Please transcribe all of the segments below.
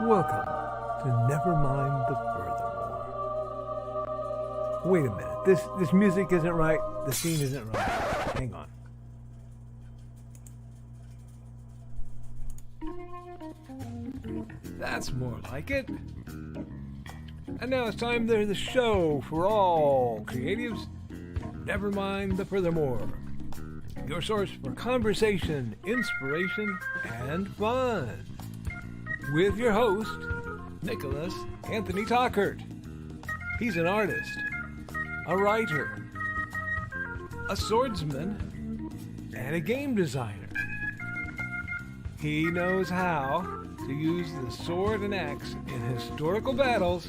Welcome to Nevermind the Furthermore. Wait a minute, this music isn't right, the scene isn't right. Hang on. That's more like it. And now it's time for the show for all creatives. Nevermind the Furthermore. Your source for conversation, inspiration, and fun. With your host, Nicholas Anthony Tockert. He's an artist, a writer, a swordsman, and a game designer. He knows how to use the sword and axe in historical battles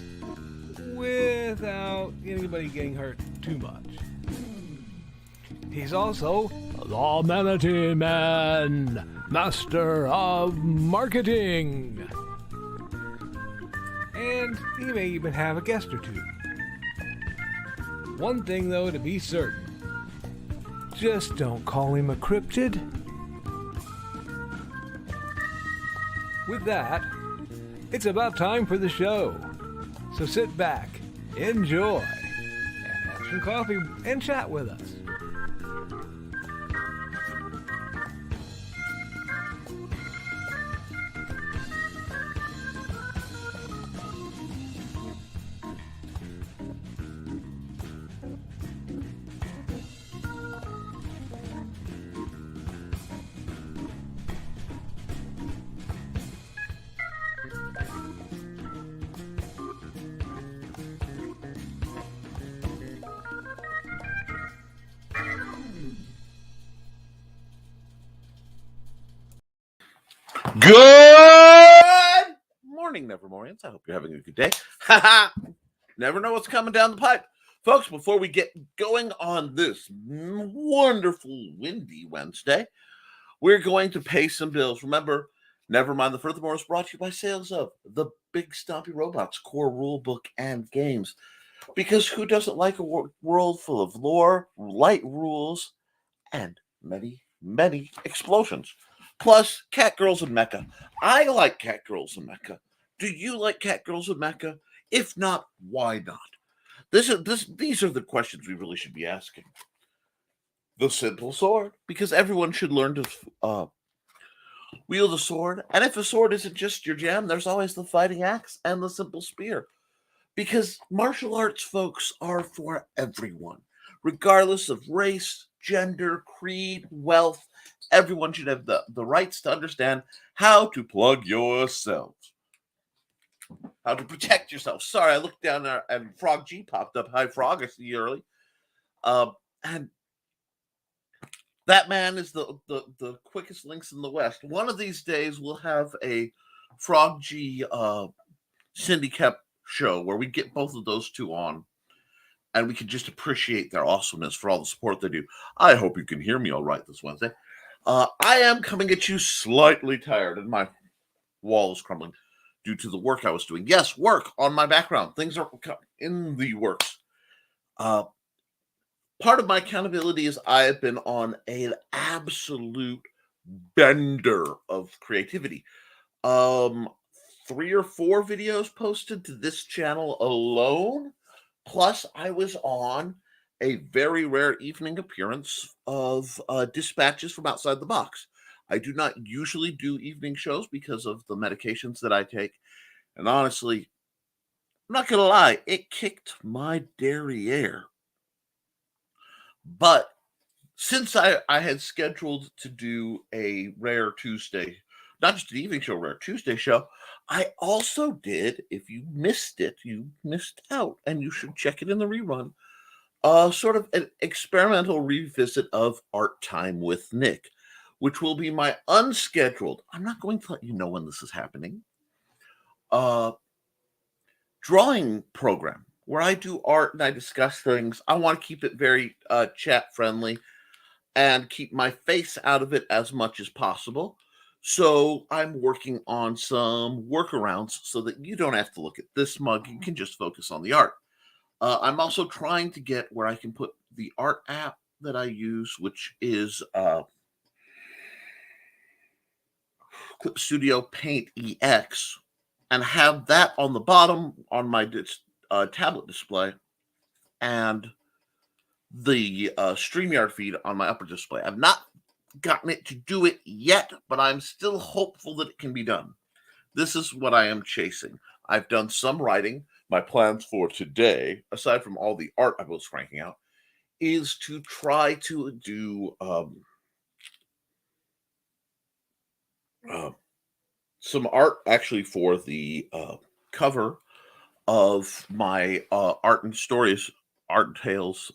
without anybody getting hurt too much. He's also the Manatee Man, master of marketing. And he may even have a guest or two. One thing, though, to be certain. Just don't call him a cryptid. With that, it's about time for the show. So sit back, enjoy, and have some coffee and chat with us. Good morning, Nevermorians. I hope you're having a good day. Never know what's coming down the pipe. Folks, before we get going on this wonderful windy Wednesday, we're going to pay some bills. Remember, Nevermind the Furthermore is brought to you by sales of the Big Stompy Robots core rulebook and games. Because who doesn't like a world full of lore, light rules, and many, many explosions? Plus, Cat Girls in Mecca. I like Cat Girls in Mecca. Do you like Cat Girls in Mecca? If not, why not? These are the questions we really should be asking. The simple sword, because everyone should learn to wield a sword. And if a sword isn't just your jam, there's always the fighting axe and the simple spear. Because martial arts, folks, are for everyone, regardless of race, gender, creed, wealth. Everyone should have the rights to understand how to plug yourselves, how to protect yourself. Sorry, I looked down there and Frog G popped up. Hi, Frog. I see you early. And that man is the quickest links in the West. One of these days, we'll have a Frog G Cindy Koepp show where we get both of those two on. And we can just appreciate their awesomeness for all the support they do. I hope you can hear me all right this Wednesday. I am coming at you slightly tired, and my wall is crumbling due to the work I was doing. Yes, work on my background. Things are in the works. Part of my accountability is I have been on an absolute bender of creativity. 3 or 4 videos posted to this channel alone. Plus, I was on a very rare evening appearance of Dispatches from Outside the Box. I do not usually do evening shows because of the medications that I take. And honestly, I'm not going to lie, it kicked my derriere. But since I had scheduled to do a Rare Tuesday, not just an evening show, Rare Tuesday show, I also did, if you missed it, you missed out, and you should check it in the rerun, sort of an experimental revisit of Art Time with Nick, which will be my unscheduled, I'm not going to let you know when this is happening, drawing program where I do art and I discuss things. I want to keep it very chat friendly and keep my face out of it as much as possible. So I'm working on some workarounds so that you don't have to look at this mug. You can just focus on the art. I'm also trying to get where I can put the art app that I use, which is Clip Studio Paint EX, and have that on the bottom on my tablet display, and the StreamYard feed on my upper display. I've not gotten it to do it yet, but I'm still hopeful that it can be done. This is what I am chasing. I've done some writing. My plans for today, aside from all the art I was cranking out, is to try to do some art actually for the cover of my Art and Stories, Art and Tales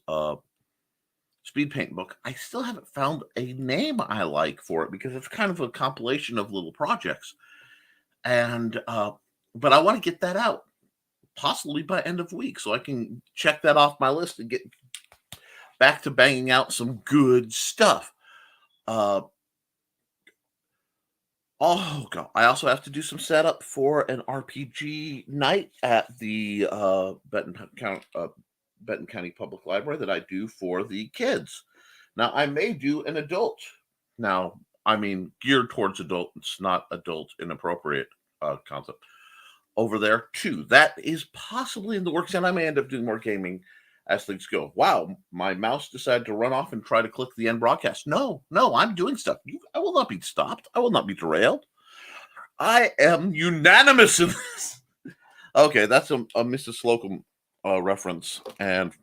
speed paint book. I still haven't found a name I like for it because it's kind of a compilation of little projects. And but I want to get that out possibly by end of week so I can check that off my list and get back to banging out some good stuff. Oh god, I also have to do some setup for an RPG night at the Benton County Public Library that I do for the kids. Now I may do an adult. Now I mean geared towards adults, not adult inappropriate concept over there too. That is possibly in the works, and I may end up doing more gaming as things go. Wow, my mouse decided to run off and try to click the end broadcast. No, I'm doing stuff. I will not be stopped. I will not be derailed. I am unanimous in this. Okay, that's a Mrs. Slocum reference, and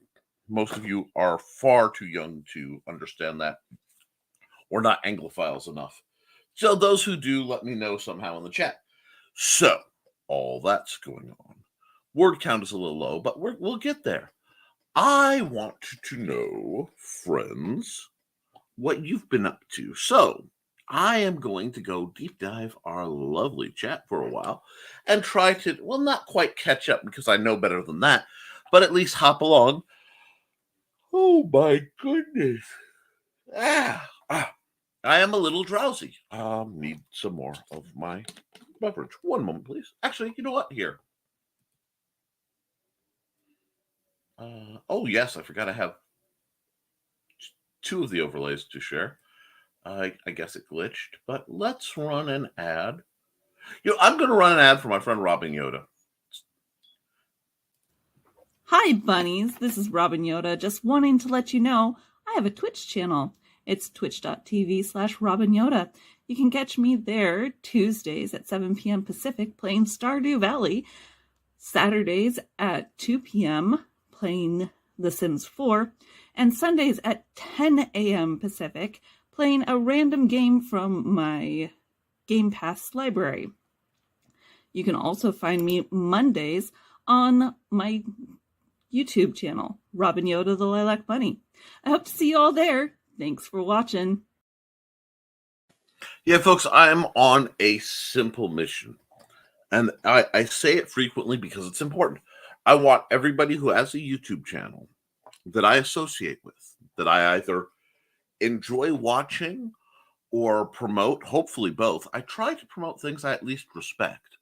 most of you are far too young to understand that, or not Anglophiles enough. So those who do, let me know somehow in the chat. So, all that's going on. Word count is a little low, but we'll get there. I want to know, friends, what you've been up to. So, I am going to go deep dive our lovely chat for a while and try to, well, not quite catch up because I know better than that, but at least hop along. Oh my goodness. I am a little drowsy. Need some more of my beverage. One moment, please. Actually, you know what? Here. Oh, yes, I forgot I have two of the overlays to share. I guess it glitched, but let's run an ad. I'm going to run an ad for my friend Robin Yoda. Hi, bunnies. This is Robin Yoda, just wanting to let you know I have a Twitch channel. It's twitch.tv/Robin Yoda. You can catch me there Tuesdays at 7 p.m. Pacific playing Stardew Valley, Saturdays at 2 p.m. playing The Sims 4, and Sundays at 10 a.m. Pacific playing a random game from my Game Pass library. You can also find me Mondays on my YouTube channel, Robin Yoda the Lilac Bunny. I hope to see you all there. Thanks for watching. Yeah, folks, I'm on a simple mission. And I say it frequently because it's important. I want everybody who has a YouTube channel that I associate with, that I either enjoy watching or promote, hopefully both. I try to promote things I at least respect,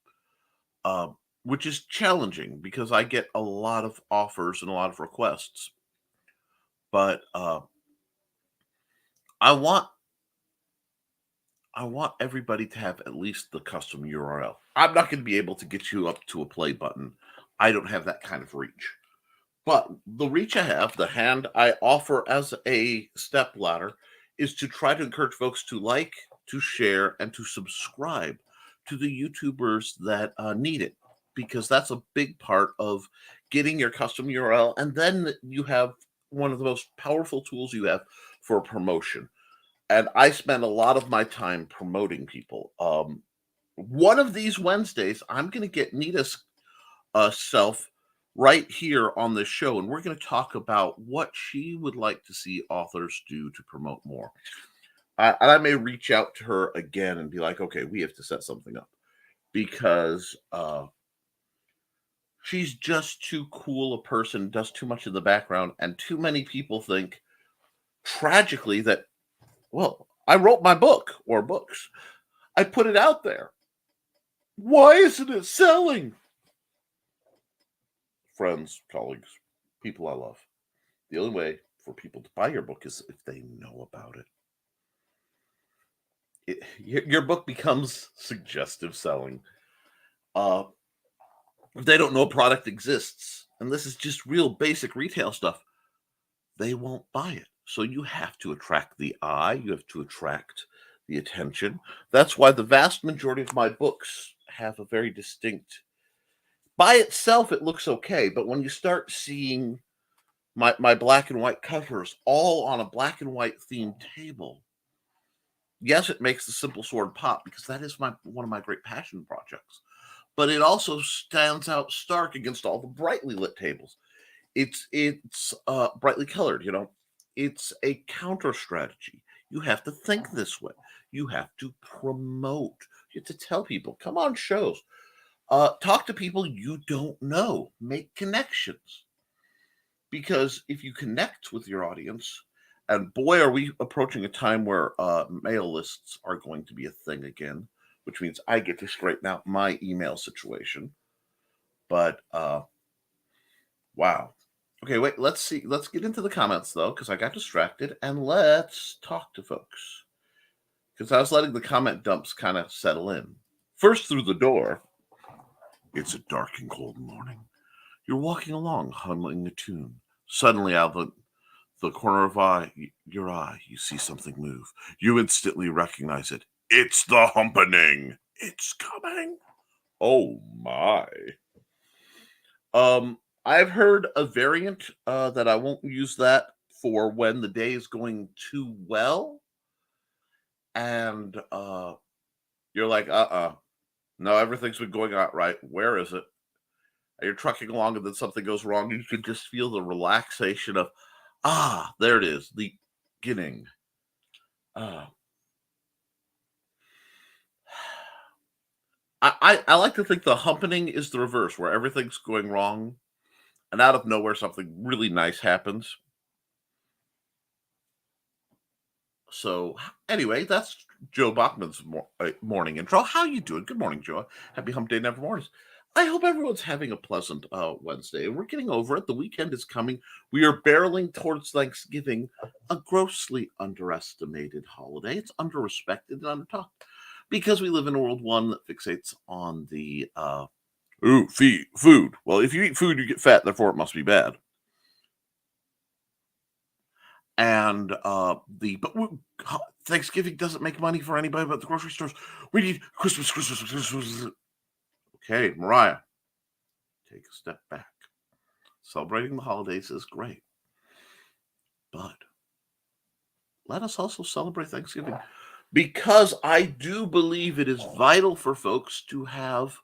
which is challenging because I get a lot of offers and a lot of requests. But I want everybody to have at least the custom URL. I'm not going to be able to get you up to a play button. I don't have that kind of reach. But the reach I have, the hand I offer as a step ladder, is to try to encourage folks to like, to share, and to subscribe to the YouTubers that need it, because that's a big part of getting your custom URL. And then you have one of the most powerful tools you have for promotion. And I spend a lot of my time promoting people. One of these Wednesdays, I'm going to get Nita's self right here on this show, and we're going to talk about what she would like to see authors do to promote more. And I may reach out to her again and be like, okay, we have to set something up, because she's just too cool a person, does too much in the background, and too many people think, tragically, that, well, I wrote my book or books. I put it out there. Why isn't it selling? Friends, colleagues, people I love. The only way for people to buy your book is if they know about it. Your book becomes suggestive selling. if they don't know a product exists, and this is just real basic retail stuff, they won't buy it. So you have to attract the eye, you have to attract the attention. That's why the vast majority of my books have a very distinct, by itself it looks okay, but when you start seeing my black and white covers all on a black and white themed table, yes, it makes the simple sword pop because that is one of my great passion projects. But it also stands out stark against all the brightly lit tables. It's brightly colored, It's a counter strategy. You have to think this way. You have to promote. You have to tell people, come on shows. Talk to people you don't know. Make connections. Because if you connect with your audience, and boy, are we approaching a time where mail lists are going to be a thing again, which means I get to straighten out my email situation. But wow. Okay, wait, let's see. Let's get into the comments though, because I got distracted, and let's talk to folks. Because I was letting the comment dumps kind of settle in. First through the door, it's a dark and cold morning. You're walking along, humming a tune. Suddenly, out of the corner of your eye, you see something move. You instantly recognize it. It's the humpening. It's coming. Oh my. I've heard a variant that I won't use that for when the day is going too well. And you're like, no, everything's been going out right. Where is it? And you're trucking along and then something goes wrong. You can just feel the relaxation of, there it is, the beginning. I like to think the humpening is the reverse, where everything's going wrong, and out of nowhere something really nice happens. So anyway, that's Joe Bachman's morning intro. How you doing? Good morning, Joe. Happy Hump Day, Nevermore. I hope everyone's having a pleasant Wednesday. We're getting over it. The weekend is coming. We are barreling towards Thanksgiving, a grossly underestimated holiday. It's underrespected and undertalked because we live in a world, one, that fixates on the food. Well, if you eat food, you get fat. Therefore, it must be bad. And Thanksgiving doesn't make money for anybody but the grocery stores. We need Christmas. Okay, Mariah, take a step back. Celebrating the holidays is great, but let us also celebrate Thanksgiving, because I do believe it is vital for folks to have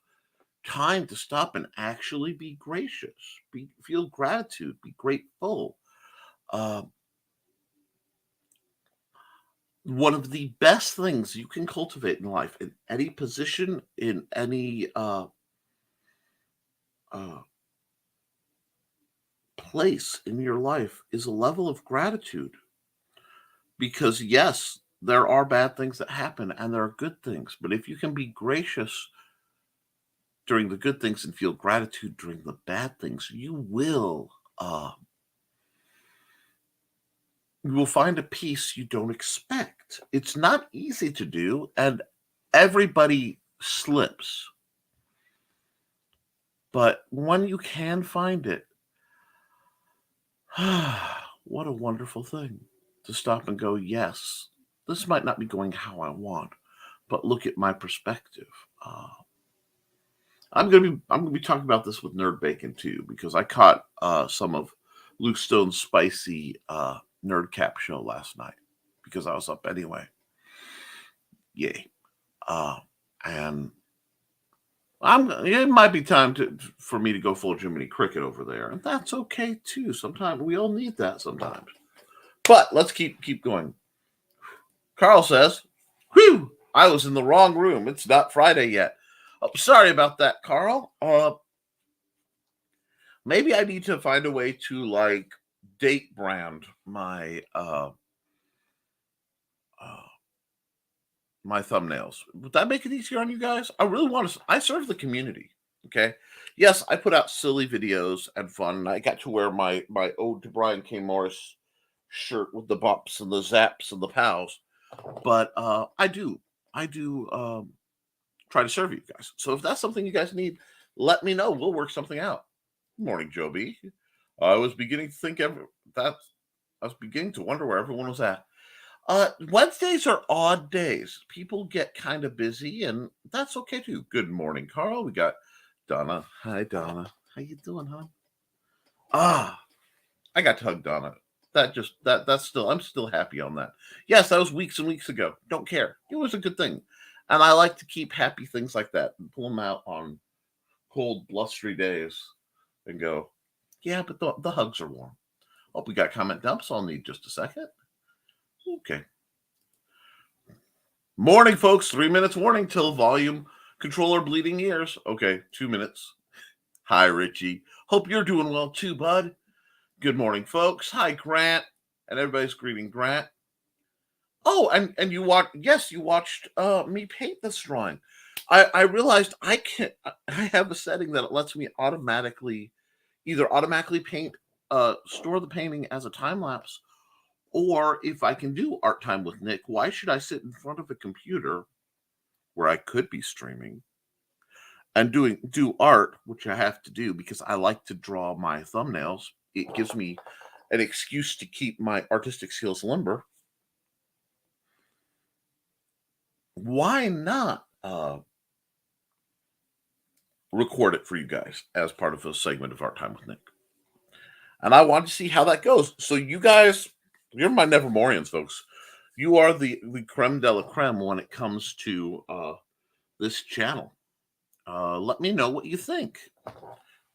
time to stop and actually be gracious, feel gratitude, be grateful. One of the best things you can cultivate in life, in any position, in any place in your life, is a level of gratitude. Because yes, there are bad things that happen and there are good things, but if you can be gracious during the good things and feel gratitude during the bad things, you will find a peace you don't expect. It's not easy to do, and everybody slips. But when you can find it, what a wonderful thing to stop and go, yes, this might not be going how I want, but look at my perspective. I'm gonna be talking about this with Nerd Bacon too, because I caught some of Luke Stone's spicy Nerdcap show last night because I was up anyway. Yay. And it might be time for me to go full Jiminy Cricket over there, and that's okay too. Sometimes we all need that sometimes. But let's keep going. Carl says, "Whew, I was in the wrong room. It's not Friday yet." Oh, sorry about that, Carl. Maybe I need to find a way to date brand my my thumbnails. Would that make it easier on you guys? I really want to. I serve the community. Okay. Yes, I put out silly videos and fun. And I got to wear my Ode to Brian K. Morris shirt with the bops and the zaps and the pows. But I do try to serve you guys. So if that's something you guys need, let me know. We'll work something out. Good morning, Joe B. I was beginning to think I was beginning to wonder where everyone was at. Wednesdays are odd days. People get kind of busy, and that's okay too. Good morning, Carl. We got Donna. Hi, Donna. How you doing, hon? I got to hug Donna. That's still, I'm still happy on that. Yes, that was weeks and weeks ago. Don't care. It was a good thing. And I like to keep happy things like that and pull them out on cold, blustery days and go, yeah, but the hugs are warm. Oh, we got comment dumps. I'll need just a second. Okay. Morning, folks. 3 minutes warning till volume controller bleeding ears. Okay, 2 minutes. Hi, Richie. Hope you're doing well too, bud. Good morning, folks. Hi, Grant. And everybody's greeting Grant. Oh, and you watched, yes, you watched me paint this drawing. I realized I have a setting that lets me either automatically paint, store the painting as a time lapse, or if I can do art time with Nick, why should I sit in front of a computer where I could be streaming and do art, which I have to do because I like to draw my thumbnails. It gives me an excuse to keep my artistic skills limber. Why not record it for you guys as part of a segment of Art Time with Nick? And I want to see how that goes. So you guys, you're my Nevermorians, folks. You are the creme de la creme when it comes to this channel. Let me know what you think.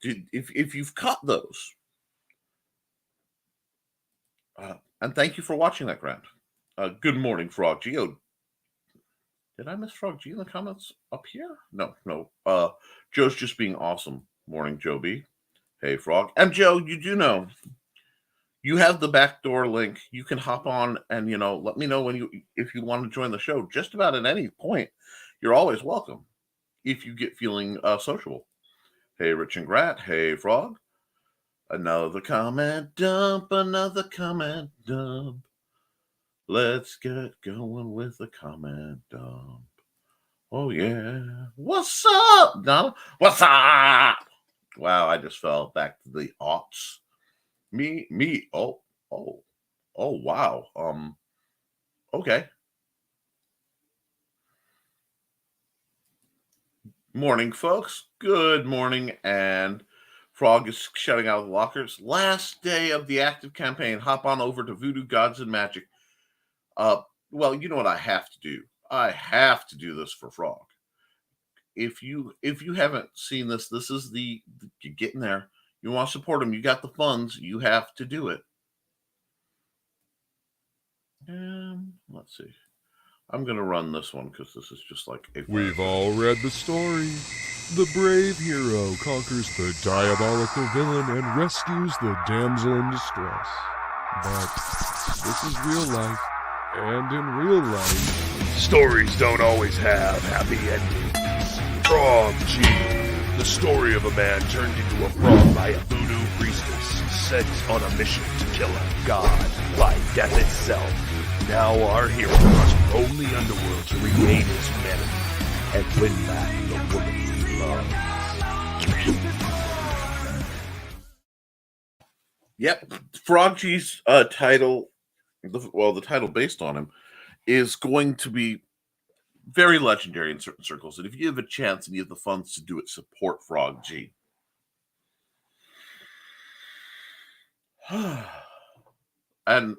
If you've caught those. And thank you for watching that, Grant. Good morning, Frog G. Oh, did I miss Frog G in the comments up here? No. Joe's just being awesome. Morning, Joe B. Hey, Frog. And Joe, you do know you have the backdoor link. You can hop on and, let me know if you want to join the show just about at any point. You're always welcome if you get feeling sociable. Hey, Rich and Grat. Hey, Frog. Another comment dump. Let's get going with the comment dump. Oh, yeah. What's up, Donna? What's up? Wow, I just fell back to the aughts. Me. Oh, wow. Okay. Morning, folks. Good morning. And Frog is shutting out the lockers. Last day of the active campaign. Hop on over to Voodoo Gods and Magic. Well, you know what I have to do. I have to do this for Frog. If you haven't seen this, this is you're getting there. You want to support him. You got the funds. You have to do it. Let's see. I'm going to run this one because this is just like a... We've all read the story. The brave hero conquers the diabolical villain and rescues the damsel in distress. But this is real life. And in real life, stories don't always have happy endings. Frog G, the story of a man turned into a frog by a voodoo priestess sent on a mission to kill a god by death itself. Now our hero must roam the underworld to regain his humanity and win back the woman he loves. Yep, Frog G's title... the title based on him is going to be very legendary in certain circles. And if you have a chance and you have the funds to do it, support Frog G. And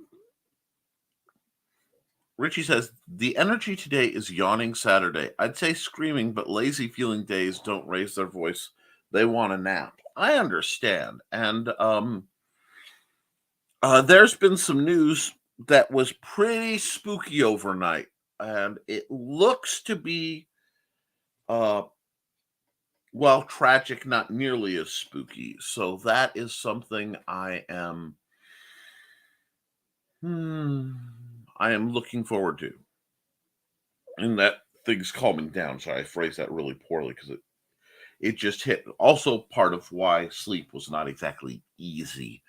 Richie says, the energy today is yawning Saturday. I'd say screaming, but lazy feeling days don't raise their voice. They want a nap. I understand. And there's been some news that was pretty spooky overnight, and it looks to be, tragic, not nearly as spooky. So that is something I am looking forward to, and that thing's calming down. Sorry, I phrased that really poorly because it just hit. Also, part of why sleep was not exactly easy.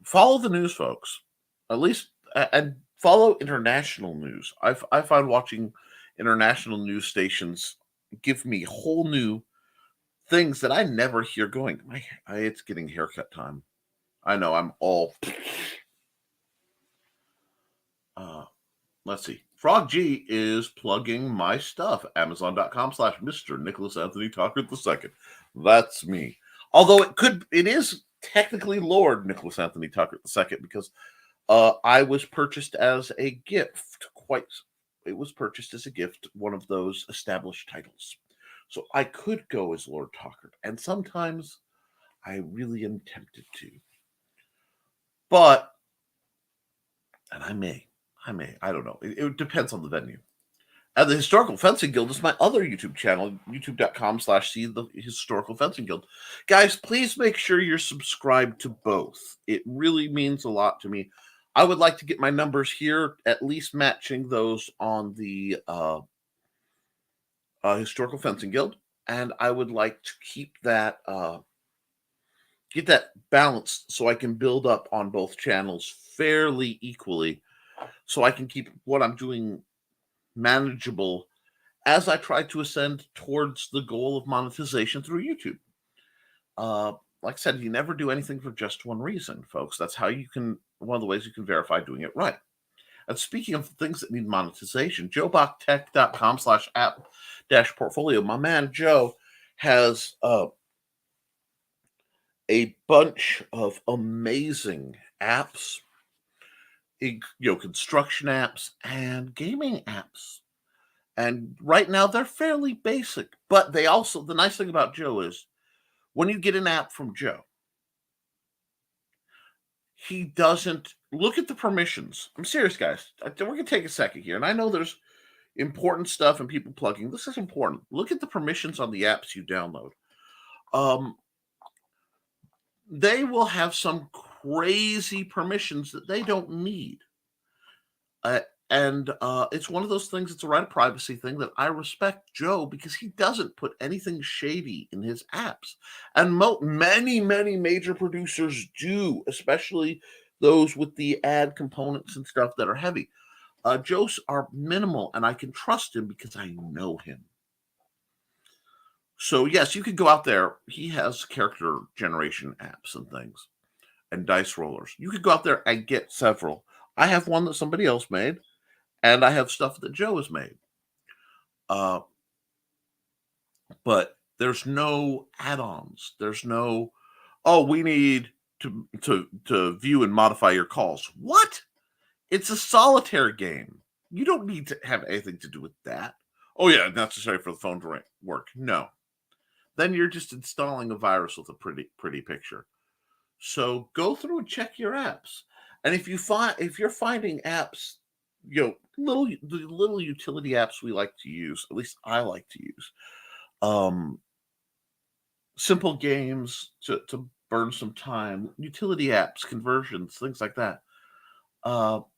Follow the news, folks. At least, and follow international news. I find watching international news stations give me whole new things that I never hear going. It's getting haircut time. I know I'm all. Let's see. Frog G is plugging my stuff. Amazon.com/Mr. Nicholas Anthony Tockert II. That's me. Although it is technically Lord Nicholas Anthony Tockert II because I was purchased as a gift. It was purchased as a gift, one of those established titles. So I could go as Lord Tockert, and sometimes I really am tempted to. But, and I may, I don't know. It depends on the venue. And the Historical Fencing Guild is my other YouTube channel, youtube.com/see the Historical Fencing Guild. Guys, please make sure you're subscribed to both. It really means a lot to me. I would like to get my numbers here at least matching those on the Historical Fencing Guild, and I would like to keep that get that balanced so I can build up on both channels fairly equally, so I can keep what I'm doing manageable as I try to ascend towards the goal of monetization through YouTube. Like I said, you never do anything for just one reason, folks. That's how one of the ways you can verify doing it right. And speaking of things that need monetization, joebachttech.com/app-portfolio. My man Joe has a bunch of amazing apps, construction apps and gaming apps. And right now they're fairly basic, but the nice thing about Joe is when you get an app from Joe, he doesn't look at the permissions. I'm serious, guys. We're going to take a second here. And I know there's important stuff and people plugging. This is important. Look at the permissions on the apps you download. They will have some crazy permissions that they don't need. And it's one of those things, it's a right of privacy thing that I respect Joe because he doesn't put anything shady in his apps. And many major producers do, especially those with the ad components and stuff that are heavy. Joe's are minimal, and I can trust him because I know him. So yes, you could go out there. He has character generation apps and things and dice rollers. You could go out there and get several. I have one that somebody else made. And I have stuff that Joe has made. But there's no add-ons. There's no, we need to view and modify your calls. What? It's a solitaire game. You don't need to have anything to do with that. Oh, yeah, necessary for the phone to work. No. Then you're just installing a virus with a pretty picture. So go through and check your apps. And if you're finding apps, little utility apps we like to use, at least I like to use, simple games to burn some time, utility apps, conversions, things like that. Talk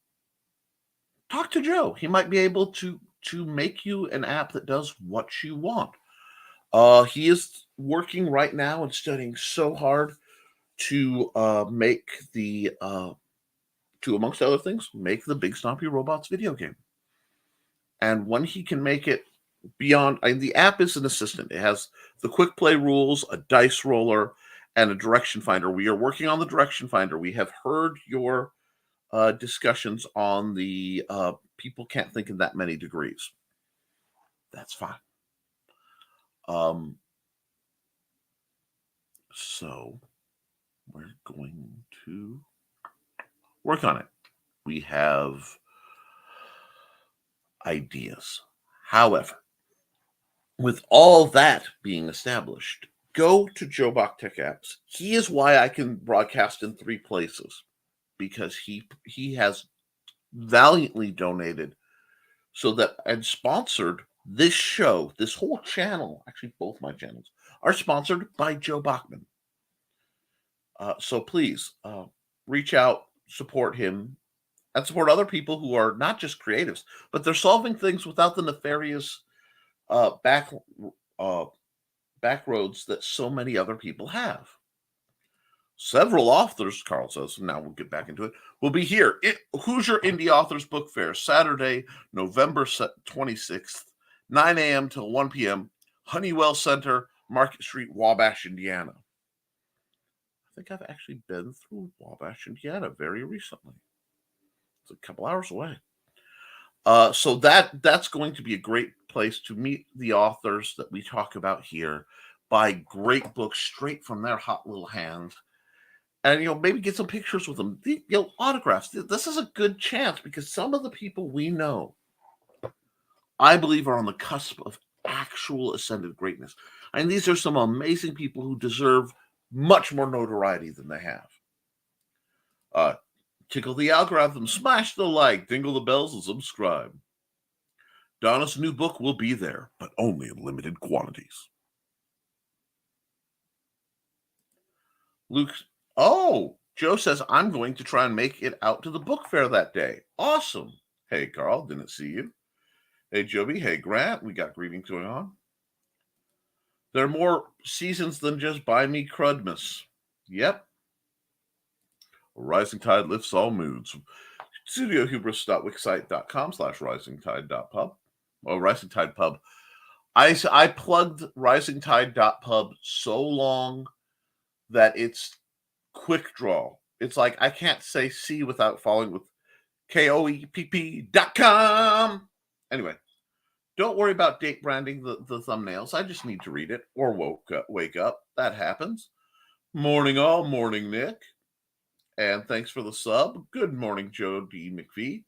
to Joe. He might be able to make you an app that does what you want. He is working right now and studying so hard to make to, amongst other things, make the Big Stompy Robots video game. And when he can make it beyond, the app is an assistant. It has the quick play rules, a dice roller, and a direction finder. We are working on the direction finder. We have heard your discussions on the people can't think in that many degrees. That's fine. So we're going to work on it. We have ideas. However, with all that being established, go to Joe Bach Tech Apps. He is why I can broadcast in 3 places, because he has valiantly donated so that and sponsored this show. This whole channel, actually both my channels, are sponsored by Joe Bachman. So please reach out, support him, and support other people who are not just creatives, but they're solving things without the nefarious back roads that so many other people have. Several authors, Carl says, now we'll get back into it, will be here. Hoosier Indie Authors Book Fair, Saturday, November 26th, 9 a.m. till 1 p.m., Honeywell Center, Market Street, Wabash, Indiana. I think I've actually been through Wabash, Indiana very recently. It's a couple hours away. So that's going to be a great place to meet the authors that we talk about here, buy great books straight from their hot little hands, and maybe get some pictures with them. Autographs. This is a good chance because some of the people we know, I believe, are on the cusp of actual ascended greatness. And these are some amazing people who deserve much more notoriety than they have. Tickle the algorithm, smash the like, dingle the bells, and subscribe. Donna's new book will be there, but only in limited quantities. Joe says, I'm going to try and make it out to the book fair that day. Awesome. Hey, Carl, didn't see you. Hey, Joby. Hey, Grant. We got greetings going on. There are more seasons than just Buy Me Crudmas. Yep. Rising Tide lifts all moods. StudioHubris.wixsite.com/risingtide.pub. Risingtide.pub. I plugged Risingtide.pub so long that it's quick draw. It's like I can't say C without following with Koepp.com. Anyway, don't worry about date branding the thumbnails. I just need to read it or wake up. That happens. Morning all, morning Nick. And thanks for the sub. Good morning, Joe D. McPhee.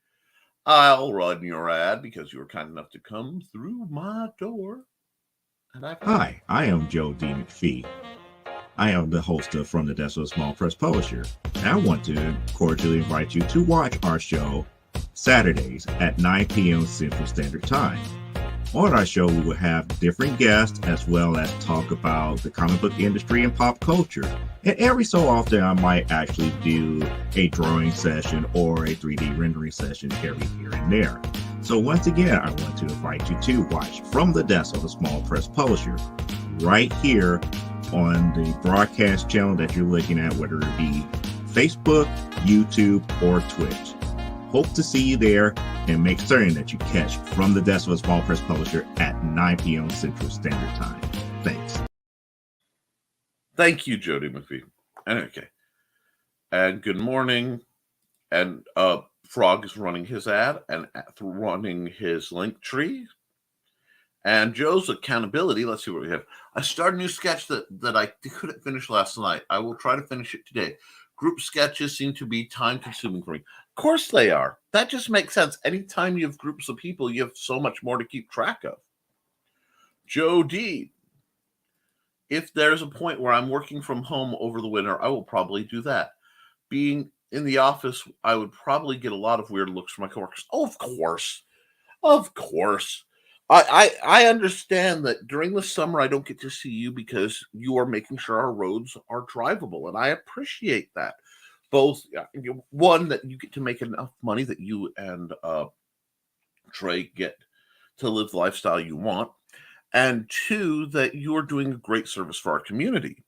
I'll run your ad because you were kind enough to come through my door. Hi, I am Joe D. McPhee. I am the host of From the Desk of a Small Press Publisher, and I want to cordially invite you to watch our show Saturdays at 9 p.m. Central Standard Time. On our show, we will have different guests as well as talk about the comic book industry and pop culture. And every so often, I might actually do a drawing session or a 3D rendering session every here and there. So once again, I want to invite you to watch From the Desk of a Small Press Publisher right here on the broadcast channel that you're looking at, whether it be Facebook, YouTube, or Twitch. Hope to see you there, and make certain that you catch From the Desk of a Small Press Publisher at 9 p.m. Central Standard Time. Thanks. Thank you, Jody McPhee. Okay. And good morning. And Frog is running his ad and running his link tree. And Joe's accountability. Let's see what we have. I started a new sketch that I couldn't finish last night. I will try to finish it today. Group sketches seem to be time-consuming for me. Of course they are. That just makes sense. Anytime you have groups of people, you have so much more to keep track of. Joe D. If there's a point where I'm working from home over the winter, I will probably do that. Being in the office, I would probably get a lot of weird looks from my coworkers. Oh, of course. Of course. I understand that during the summer I don't get to see you because you are making sure our roads are drivable, and I appreciate that. Both, one, that you get to make enough money that you and Trey get to live the lifestyle you want, and two, that you are doing a great service for our community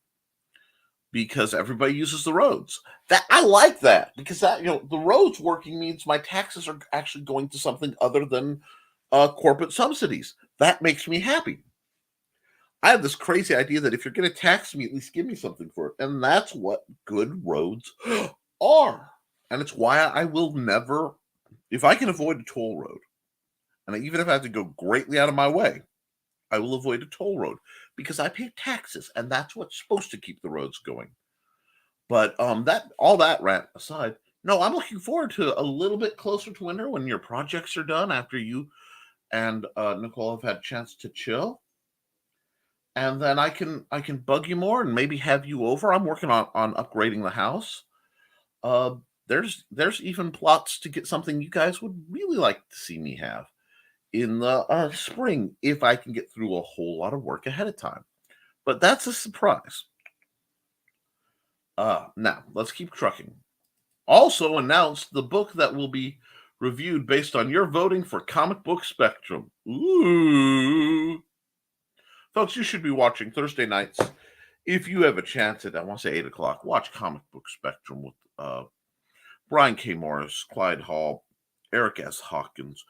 because everybody uses the roads. That I like that because that the roads working means my taxes are actually going to something other than corporate subsidies. That makes me happy. I have this crazy idea that if you're going to tax me, at least give me something for it. And that's what good roads are. And it's why I will never, if I can avoid a toll road, and even if I have to go greatly out of my way, I will avoid a toll road because I pay taxes, and that's what's supposed to keep the roads going. But all that rant aside, no, I'm looking forward to a little bit closer to winter when your projects are done after you and Nicole have had a chance to chill, and then I can bug you more and maybe have you over. I'm working on upgrading the house. There's even plots to get something you guys would really like to see me have in the spring if I can get through a whole lot of work ahead of time. But that's a surprise. Now let's keep trucking. Also announced the book that will be reviewed based on your voting for Comic Book Spectrum. Ooh. Folks, you should be watching Thursday nights. If you have a chance at, I want to say 8 o'clock, watch Comic Book Spectrum with Brian K. Morris, Clyde Hall, Eric S. Hawkins,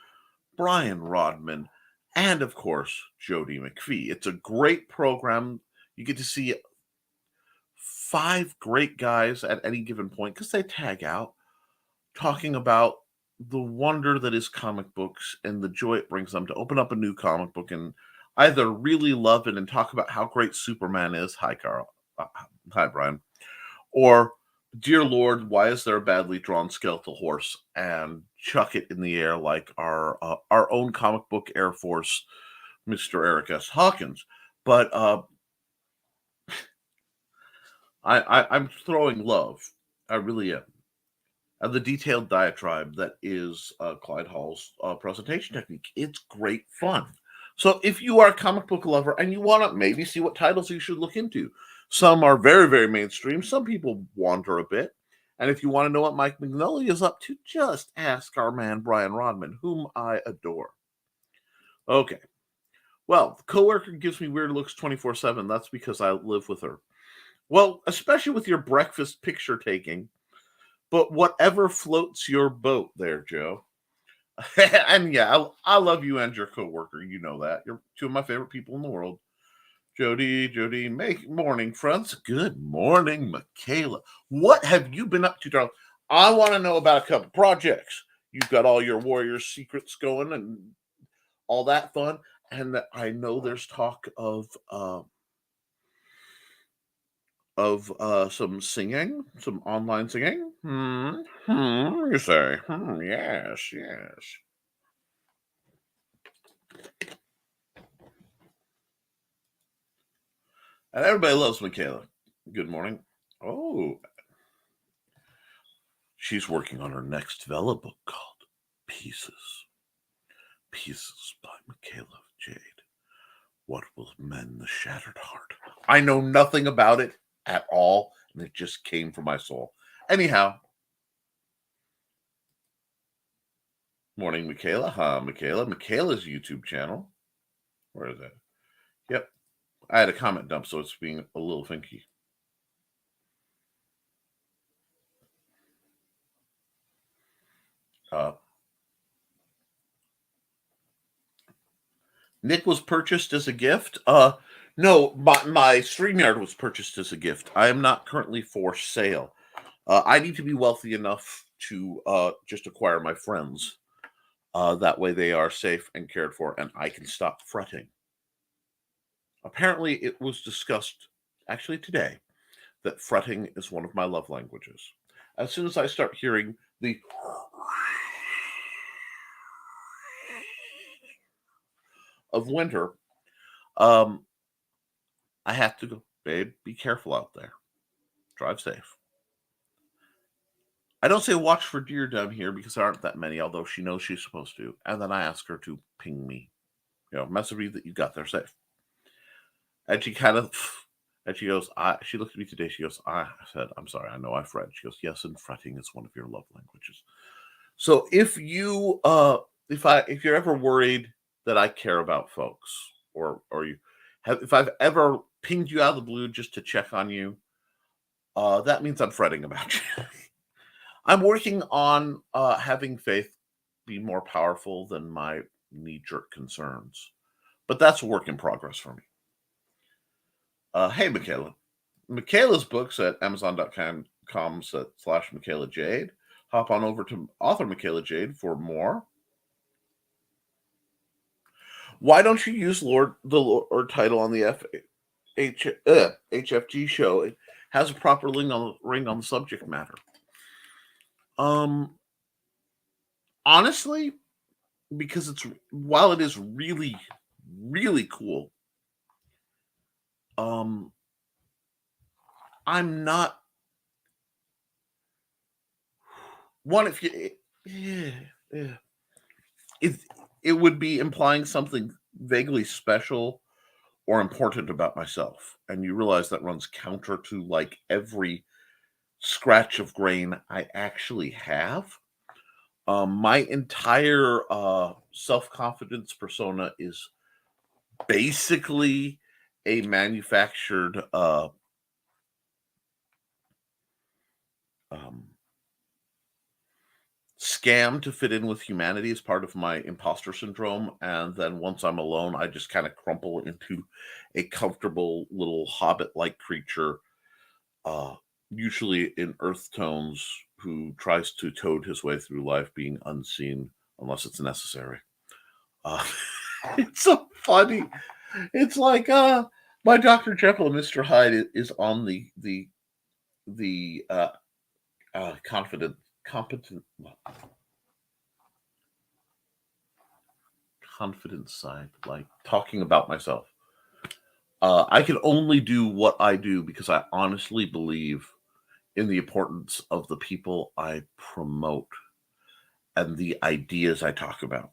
Brian Rodman, and of course, Jody McPhee. It's a great program You get to see 5 great guys at any given point, because they tag out, talking about the wonder that is comic books and the joy it brings them to open up a new comic book and either really love it and talk about how great Superman is. Hi, Carl. Hi, Brian. Or, dear Lord, why is there a badly drawn skeletal horse? And chuck it in the air like our own comic book Air Force, Mr. Eric S. Hawkins. But I'm throwing love. I really am. And the detailed diatribe that is Clyde Hall's presentation technique. It's great fun. So if you are a comic book lover and you want to maybe see what titles you should look into, some are very, very mainstream. Some people wander a bit. And if you want to know what Mike McNulty is up to, just ask our man Brian Rodman, whom I adore. Okay. Well, the coworker gives me weird looks 24/7. That's because I live with her. Well, especially with your breakfast picture taking. But whatever floats your boat there, Joe. And yeah, I love you and your coworker. You know that. You're 2 of my favorite people in the world. Jody, morning, friends. Good morning, Michaela. What have you been up to, darling? I want to know about a couple projects. You've got all your Warriors secrets going and all that fun. And I know there's talk of some singing, some online singing. You say? Yes. And everybody loves Michaela. Good morning. Oh, she's working on her next Vela book called Pieces by Michaela Jade. What will mend the shattered heart? I know nothing about it at all, and it just came from my soul. Anyhow, morning, Michaela. Michaela's YouTube channel. Where is that? Yep. I had a comment dump, so it's being a little finky. Nick was purchased as a gift. No, my StreamYard was purchased as a gift. I am not currently for sale. I need to be wealthy enough to just acquire my friends. That way they are safe and cared for, and I can stop fretting. Apparently, it was discussed, actually today, that fretting is one of my love languages. As soon as I start hearing the of winter, I have to go, babe, be careful out there. Drive safe. I don't say watch for deer down here because there aren't that many, although she knows she's supposed to. And then I ask her to ping me, message me that you got there safe. And she she goes, she looked at me today. She goes, I said, I'm sorry, I know I fret. She goes, yes, and fretting is one of your love languages. So if you, if you're ever worried that I care about folks, or if I've ever pinged you out of the blue just to check on you, that means I'm fretting about you. I'm working on having faith be more powerful than my knee-jerk concerns. But that's a work in progress for me. Hey, Michaela. Michaela's books at Amazon.com/Michaela Jade. Hop on over to author Michaela Jade for more. Why don't you use the Lord title on the HFG show? It has a proper ring on the subject matter. Honestly, because while it is really, really cool, I'm not one. If you, it would be implying something vaguely special or important about myself, and you realize that runs counter to like every scratch of grain I actually have. My entire self-confidence persona is basically a manufactured scam to fit in with humanity as part of my imposter syndrome. And then once I'm alone, I just kind of crumple into a comfortable little hobbit-like creature, uh, usually in earth tones, who tries to toad his way through life being unseen unless it's necessary. Uh, it's so funny. It's like my Dr. Jekyll and Mr. Hyde is on the competent confidence side, like talking about myself. I can only do what I do because I honestly believe in the importance of the people I promote and the ideas I talk about,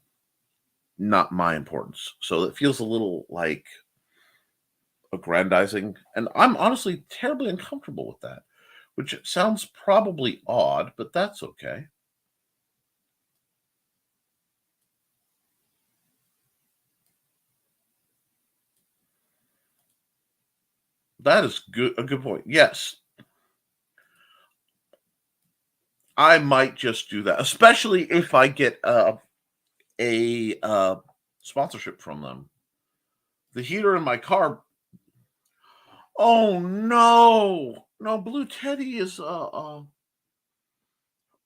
not my importance. So it feels a little like aggrandizing, and I'm honestly terribly uncomfortable with that, which sounds probably odd, but that's okay. That is a good point. Yes, I might just do that, especially if I get a sponsorship from them. The heater in my car. Oh no, no! Blue Teddy is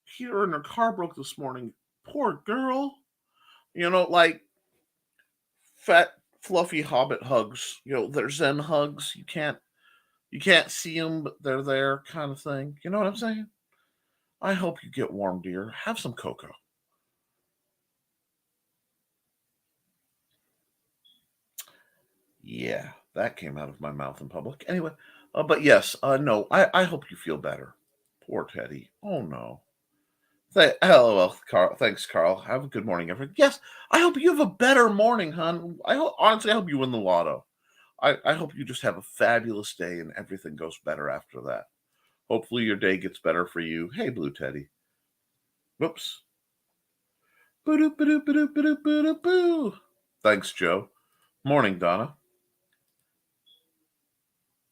heater in her car broke this morning. Poor girl. Like fat, fluffy hobbit hugs. They're Zen hugs. You can't see them, but they're there, kind of thing. You know what I'm saying? I hope you get warm, dear. Have some cocoa. Yeah, that came out of my mouth in public. Anyway, but yes, no, I hope you feel better. Poor Teddy. Oh no. LOL, Carl. Thanks, Carl. Have a good morning, everyone. Yes, I hope you have a better morning, hon. Honestly, I hope you win the lotto. I hope you just have a fabulous day and everything goes better after that. Hopefully your day gets better for you. Hey, Blue Teddy. Whoops. Boo-doo. Thanks, Joe. Morning, Donna.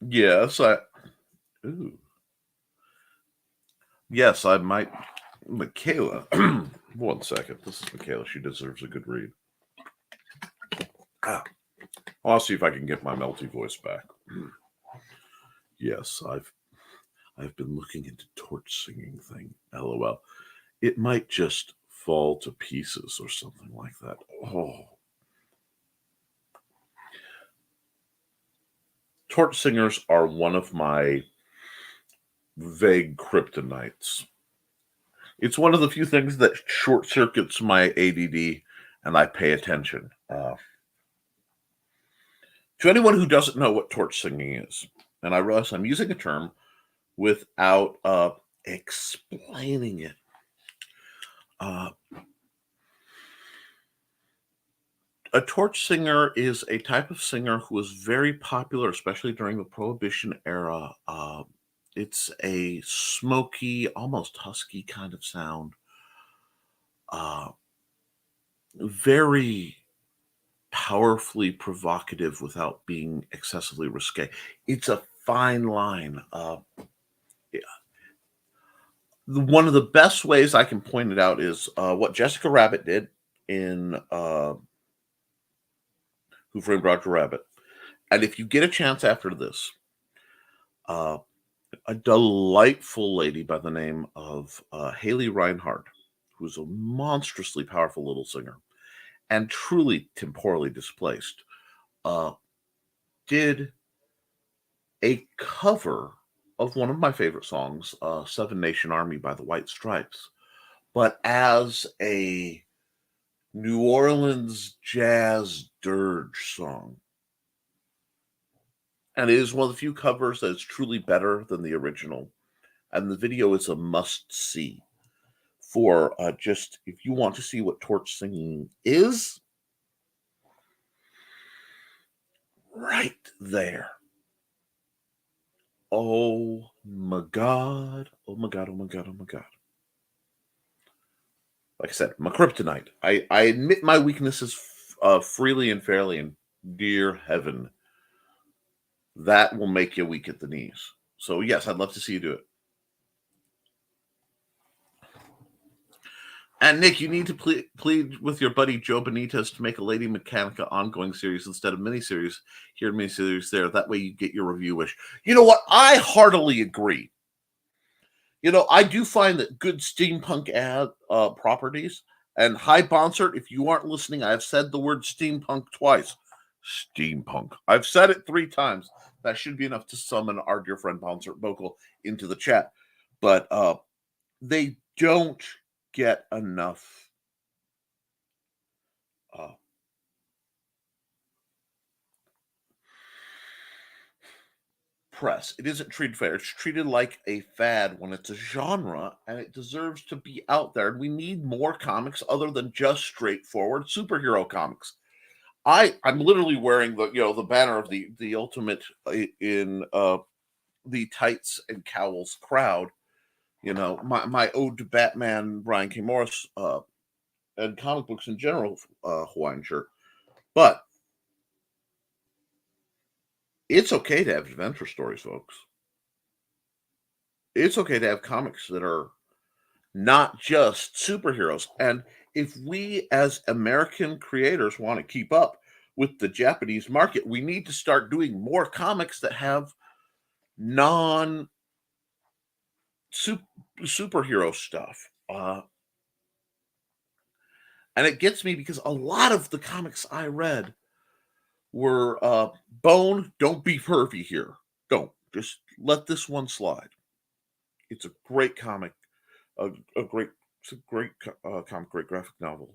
Yes, ooh. Yes, I might. Michaela. 1 second. This is Michaela. She deserves a good read. I'll see if I can get my melty voice back. Yes, I've been looking into torch singing thing. LOL. It might just fall to pieces or something like that. Oh. Torch singers are one of my vague kryptonites. It's one of the few things that short circuits my ADD and I pay attention. To anyone who doesn't know what torch singing is, and I realize I'm using a term without explaining it. A torch singer is a type of singer who was very popular, especially during the Prohibition era. It's a smoky, almost husky kind of sound. Very powerfully provocative without being excessively risque. It's a fine line. One of the best ways I can point it out is what Jessica Rabbit did in Who Framed Roger Rabbit. And if you get a chance after this, a delightful lady by the name of Haley Reinhardt, who's a monstrously powerful little singer and truly temporally displaced, did a cover of one of my favorite songs, Seven Nation Army by the White Stripes, but as a New Orleans jazz dirge song. And it is one of the few covers that is truly better than the original. And the video is a must-see for just, if you want to see what torch singing is, right there. Oh my God. Oh my God. Oh my God. Oh my God. Like I said, my kryptonite. I admit my weaknesses freely and fairly, and dear heaven, that will make you weak at the knees. So yes, I'd love to see you do it. And Nick, you need to plead with your buddy Joe Benitez to make a Lady Mechanica ongoing series instead of miniseries. Here, miniseries there. That way you get your review wish. You know what? I heartily agree. You know, I do find that good steampunk properties, and hi, Bonsert, if you aren't listening, I've said the word steampunk twice. Steampunk. I've said it 3 times. That should be enough to summon our dear friend Bonsert Vocal into the chat. But they don't get enough press. It isn't treated fair. It's treated like a fad when it's a genre, and it deserves to be out there. And we need more comics other than just straightforward superhero comics. I'm literally wearing the banner of the ultimate in the tights and cowls crowd. You know, my ode to Batman, Brian K. Morris, and comic books in general, Hawaiian shirt. But it's okay to have adventure stories, folks. It's okay to have comics that are not just superheroes. And if we as American creators want to keep up with the Japanese market, we need to start doing more comics that have non superhero stuff. And it gets me because a lot of the comics I read were Bone, don't be pervy here. Don't. Just let this one slide. It's a great comic, a great comic, great graphic novel,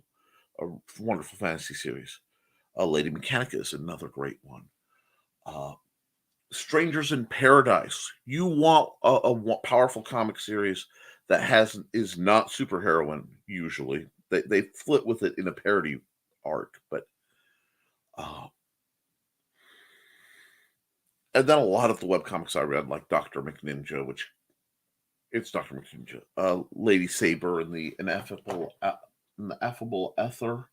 a wonderful fantasy series. Lady Mechanica is another great one. Strangers in Paradise. You want a powerful comic series that is not superheroine usually. They flit with it in a parody arc, but and then a lot of the webcomics I read, like Dr. McNinja, which it's Dr. McNinja, Lady Saber, and the ineffable Ether.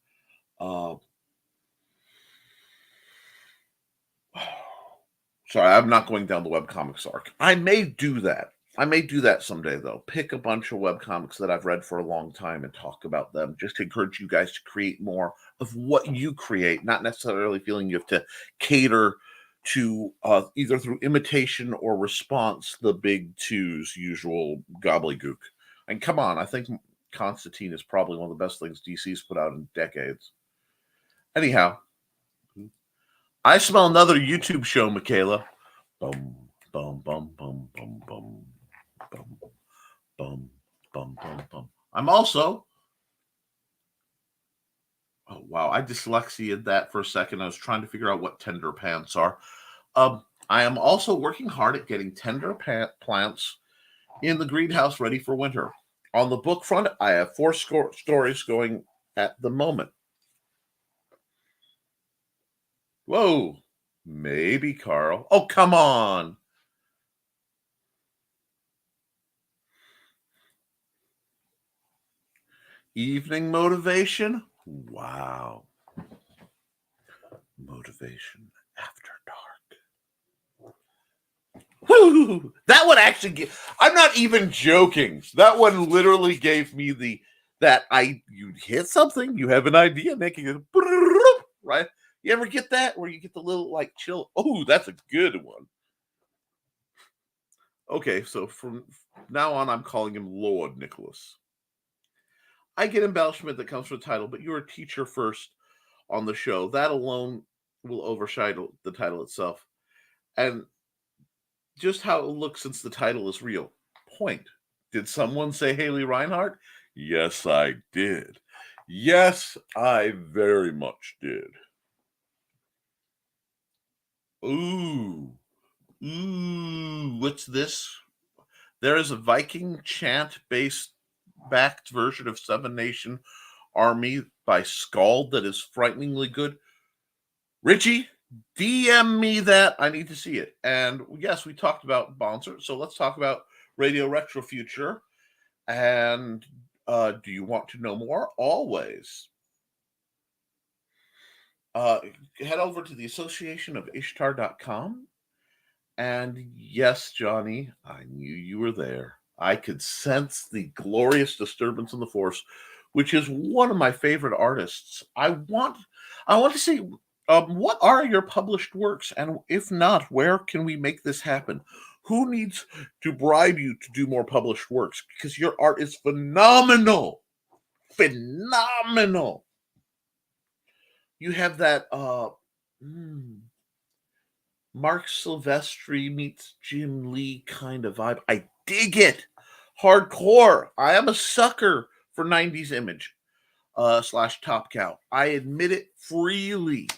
Sorry, I'm not going down the webcomics arc. I may do that. I may do that someday, though. Pick a bunch of webcomics that I've read for a long time and talk about them, just to encourage you guys to create more of what you create, not necessarily feeling you have to cater to either through imitation or response the big two's usual gobbledygook. And come on, I think Constantine is probably one of the best things DC's put out in decades. Anyhow, I smell another YouTube show, Michaela. Bum, bum, bum, bum, bum, bum, bum, bum, bum, bum, bum. I'm also... Oh, wow. I dyslexiaed that for a second. I was trying to figure out what tender pants are. I am also working hard at getting tender plants in the greenhouse ready for winter. On the book front, I have 4 stories going at the moment. Whoa. Maybe, Carl. Oh, come on. Evening motivation? Wow. Motivation after dark. Woo! That one actually I'm not even joking. That one literally gave me you hit something, you have an idea, making it right? You ever get that where you get the little like chill? Oh, that's a good one. Okay, so from now on, I'm calling him Lord Nicholas. I get embellishment that comes from the title, but you're a teacher first on the show. That alone will overshadow the title itself. And just how it looks since the title is real. Point. Did someone say Haley Reinhart? Yes, I did. Yes, I very much did. Ooh, what's this? There is a Viking chant-based backed version of Seven Nation Army by Scald that is frighteningly good. Richie, DM me that. I need to see it. And yes, we talked about Bonser, so let's talk about Radio Retro Future. And do you want to know more? Always. Head over to the Association of Ishtar.com. And yes, Johnny, I knew you were there. I could sense the glorious disturbance in the force which is one of my favorite artists. I want to see what are your published works, and if not, where can we make this happen? Who needs to bribe you to do more published works? Because your art is phenomenal. Phenomenal. You have that Mark Silvestri meets Jim Lee kind of vibe. I dig it. Hardcore. I am a sucker for 90s image / Top Cow. I admit it freely.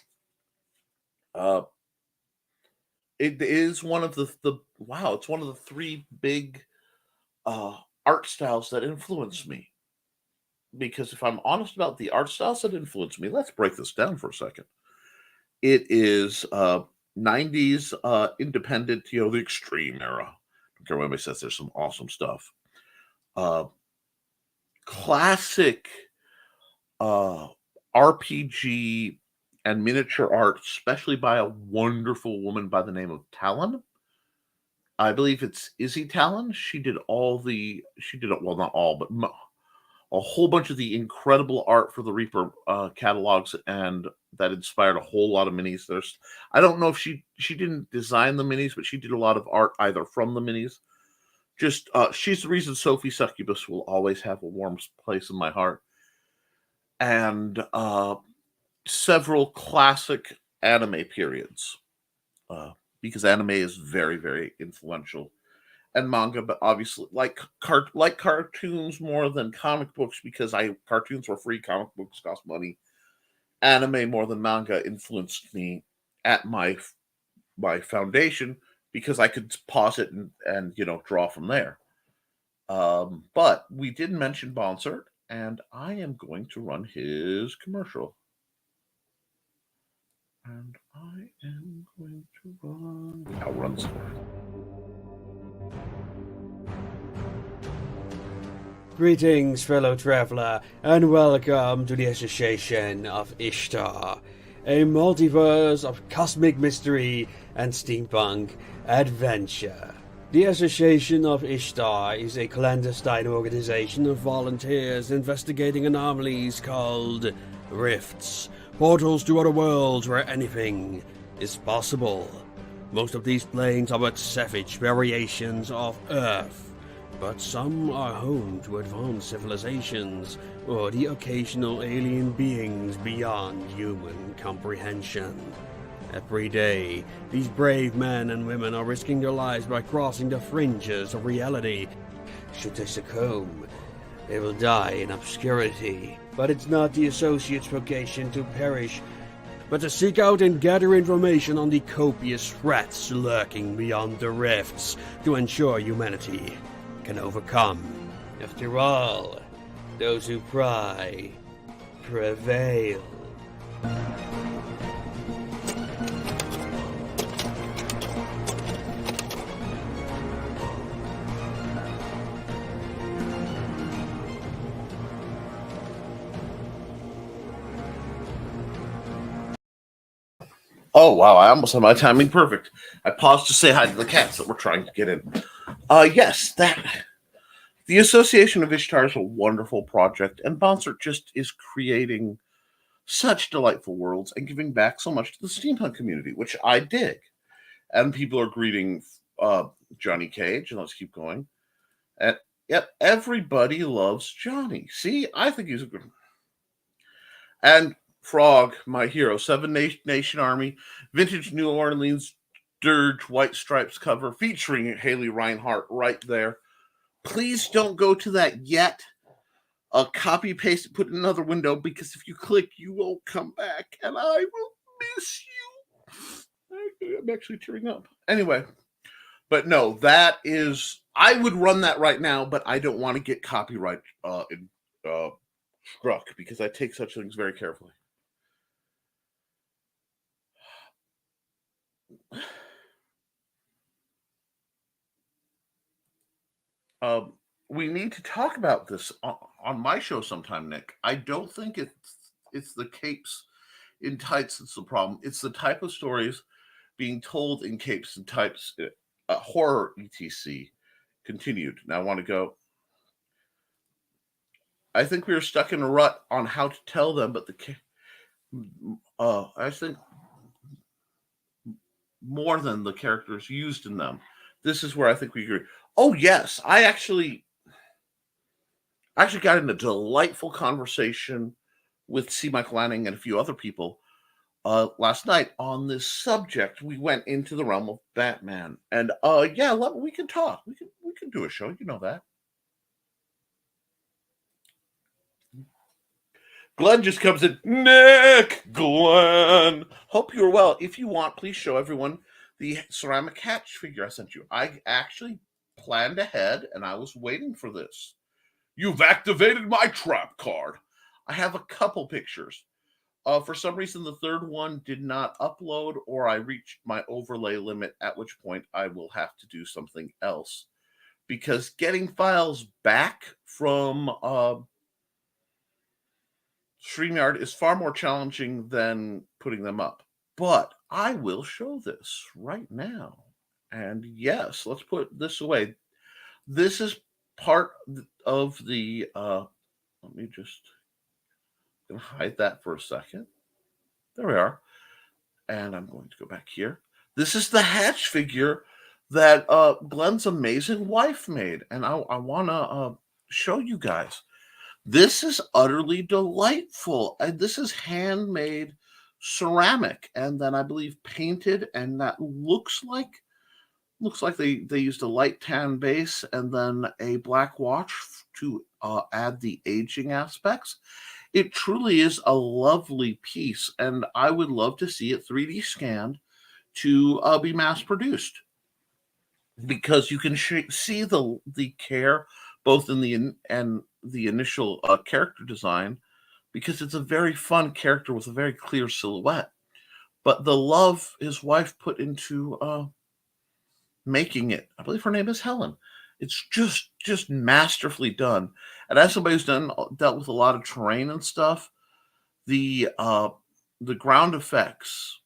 It is one of the it's one of the three big art styles that influence me. Because if I'm honest about the art styles that influence me, let's break this down for a second. It is 90s independent, the extreme era. I don't care what anybody says, there's some awesome stuff. Classic RPG and miniature art, especially by a wonderful woman by the name of Talon. I believe it's Izzy Talon. She did well, not all, but a whole bunch of the incredible art for the Reaper catalogs, and that inspired a whole lot of minis. I don't know if she didn't design the minis, but she did a lot of art either from the minis. Just she's the reason Sophie Succubus will always have a warm place in my heart. And several classic anime periods, because anime is very, very influential, and manga, but obviously like cartoons more than comic books, because cartoons were free, comic books cost money. Anime more than manga influenced me at my foundation, because I could pause it and draw from there. But we did mention Bonsert, and I am going to run his commercial. And I am going to run. I'll run this for Greetings, fellow traveler, and welcome to the Association of Ishtar, a multiverse of cosmic mystery and steampunk adventure. The Association of Ishtar is a clandestine organization of volunteers investigating anomalies called rifts, portals to other worlds where anything is possible. Most of these planes are but savage variations of Earth, but some are home to advanced civilizations or the occasional alien beings beyond human comprehension. Every day, these brave men and women are risking their lives by crossing the fringes of reality. Should they succumb, they will die in obscurity. But it's not the Associate's vocation to perish, but to seek out and gather information on the copious threats lurking beyond the rifts to ensure humanity can overcome. After all, those who pry prevail. Oh, wow, I almost had my timing perfect. I paused to say hi to the cats that were trying to get in. Yes, the Association of Ishtar is a wonderful project, and Bonsert just is creating such delightful worlds and giving back so much to the steampunk community, which I dig. And people are greeting Johnny Cage, and let's keep going. And yep, everybody loves Johnny. See, I think he's a good. And Frog, my hero, Seven Nation Army, vintage New Orleans Dirge White Stripes cover featuring Haley Reinhart right there. Please don't go to that yet. Copy, paste, put in another window, because if you click, you won't come back, and I will miss you. I'm actually tearing up. Anyway, but no, I would run that right now, but I don't want to get copyright struck, because I take such things very carefully. We need to talk about this on my show sometime, Nick. I don't think it's the capes in tights that's the problem. It's the type of stories being told in capes and tights, horror, etc. Continued. Now I want to go. I think we were stuck in a rut on how to tell them, but I think more than the characters used in them. This is where I think we agree. Oh yes, I actually got in a delightful conversation with C. Michael Lanning and a few other people last night on this subject. We went into the realm of Batman, and yeah, we can talk. We can do a show. You know that. Glenn just comes in. Nick, Glenn. Hope you're well. If you want, please show everyone the ceramic hatch figure I sent you. I actually planned ahead, and I was waiting for this. You've activated my trap card. I have a couple pictures. For some reason, the third one did not upload, or I reached my overlay limit, at which point I will have to do something else. Because getting files back from StreamYard is far more challenging than putting them up. But I will show this right now. And yes, let's put this away. This is part of the, let me just hide that for a second. There we are. And I'm going to go back here. This is the hatch figure that Glenn's amazing wife made. And I want to show you guys. This is utterly delightful. And this is handmade ceramic. And then I believe painted. And that looks like they used a light tan base and then a black wash to add the aging aspects. It truly is a lovely piece, and I would love to see it 3D scanned to be mass produced, because you can see the care both in the initial character design, because it's a very fun character with a very clear silhouette, but the love his wife put into making it. I believe her name is Helen. It's just masterfully done. And as somebody who's dealt with a lot of terrain and stuff, the ground effects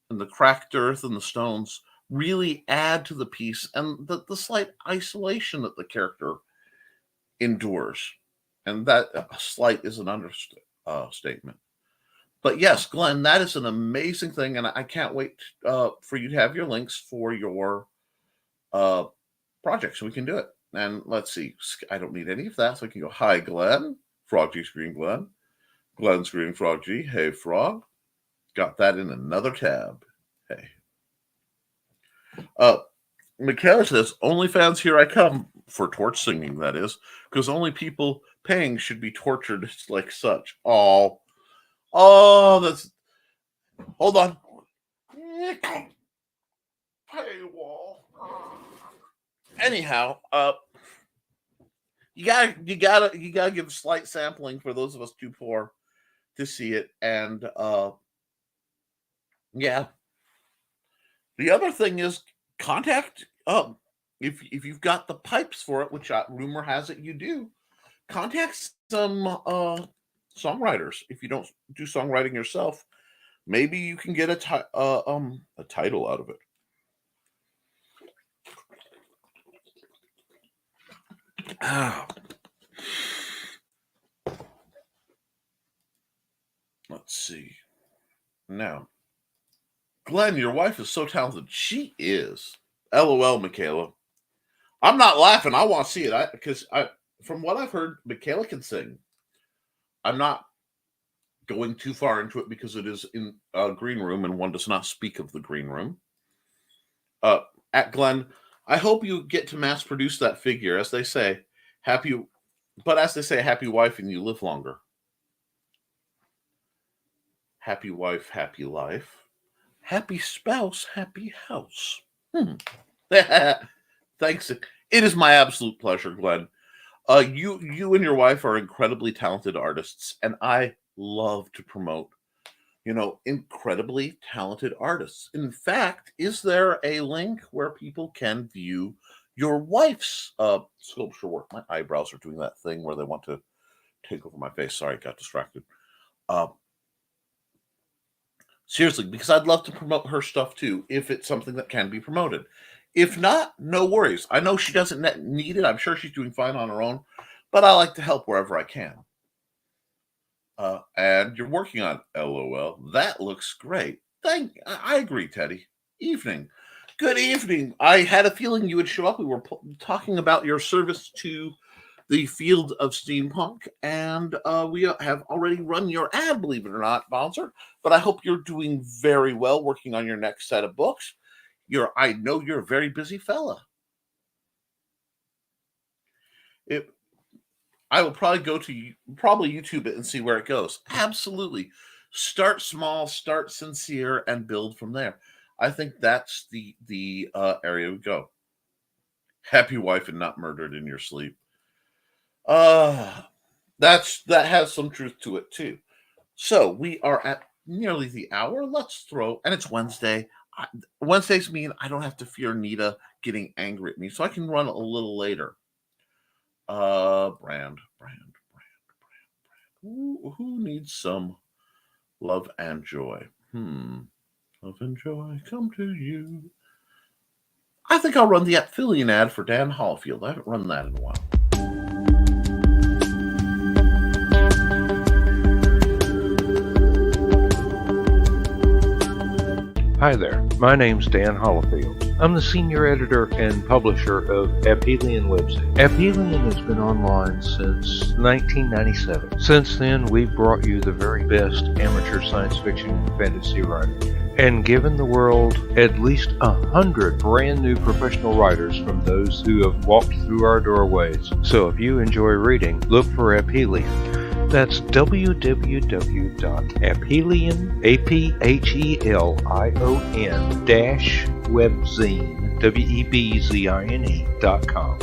and the cracked earth and the stones really add to the piece, and the slight isolation that the character endures. And that slight is an understatement. But yes, Glenn, that is an amazing thing, and I can't wait for you to have your links for your project so we can do it. And let's see, I don't need any of that, so I can go, hi, Glenn. Frog G screen Glenn. Glenn screen Frog G. Hey, Frog. Got that in another tab. Hey. Michaela says, OnlyFans, here I come. For torch singing, that is. Because only people paying should be tortured like such. Oh, that's... Hold on. Paywall. Anyhow, you gotta give a slight sampling for those of us too poor to see it. And yeah. The other thing is contact if you've got the pipes for it, which rumor has it you do, contact some songwriters. If you don't do songwriting yourself, maybe you can get a title out of it. Let's see. Now, Glenn, your wife is so talented. She is. LOL, Michaela. I'm not laughing. I want to see it because from what I've heard, Michaela can sing. I'm not going too far into it because it is in a green room and one does not speak of the green room. At Glenn, I hope you get to mass produce that figure. As they say, happy wife and you live longer. Happy wife, happy life. Happy spouse, happy house. Thanks. It is my absolute pleasure, Glenn. You and your wife are incredibly talented artists, and I love to promote, incredibly talented artists. In fact, is there a link where people can view your wife's sculpture work? My eyebrows are doing that thing where they want to take over my face. Sorry, got distracted. Seriously, because I'd love to promote her stuff too, if it's something that can be promoted. If not, no worries. I know she doesn't need it. I'm sure she's doing fine on her own. but I like to help wherever I can. And you're working on LOL. That looks great. I agree, Teddy. Evening. Good evening. I had a feeling you would show up. We were talking about your service to the field of steampunk, and we have already run your ad, believe it or not, Bouncer. But I hope you're doing very well working on your next set of books. I know you're a very busy fella. I will probably go to YouTube it and see where it goes. Absolutely. Start small, start sincere, and build from there. I think that's the area we go. Happy wife and not murdered in your sleep. That has some truth to it too. So we are at nearly the hour. Let's throw, and it's Wednesday. Wednesdays mean I don't have to fear Nita getting angry at me, so I can run a little later. Brand. Who needs some love and joy? Love and joy come to you. I think I'll run the affiliate ad for Dan Hallfield. I haven't run that in a while. Hi there, my name's Dan Hallfield. I'm the senior editor and publisher of Aphelion website. Aphelion has been online since 1997. Since then, we've brought you the very best amateur science fiction and fantasy writing, and given the world at least 100 brand new professional writers from those who have walked through our doorways. So if you enjoy reading, look for Aphelion. That's www.aphelion-webzine.com.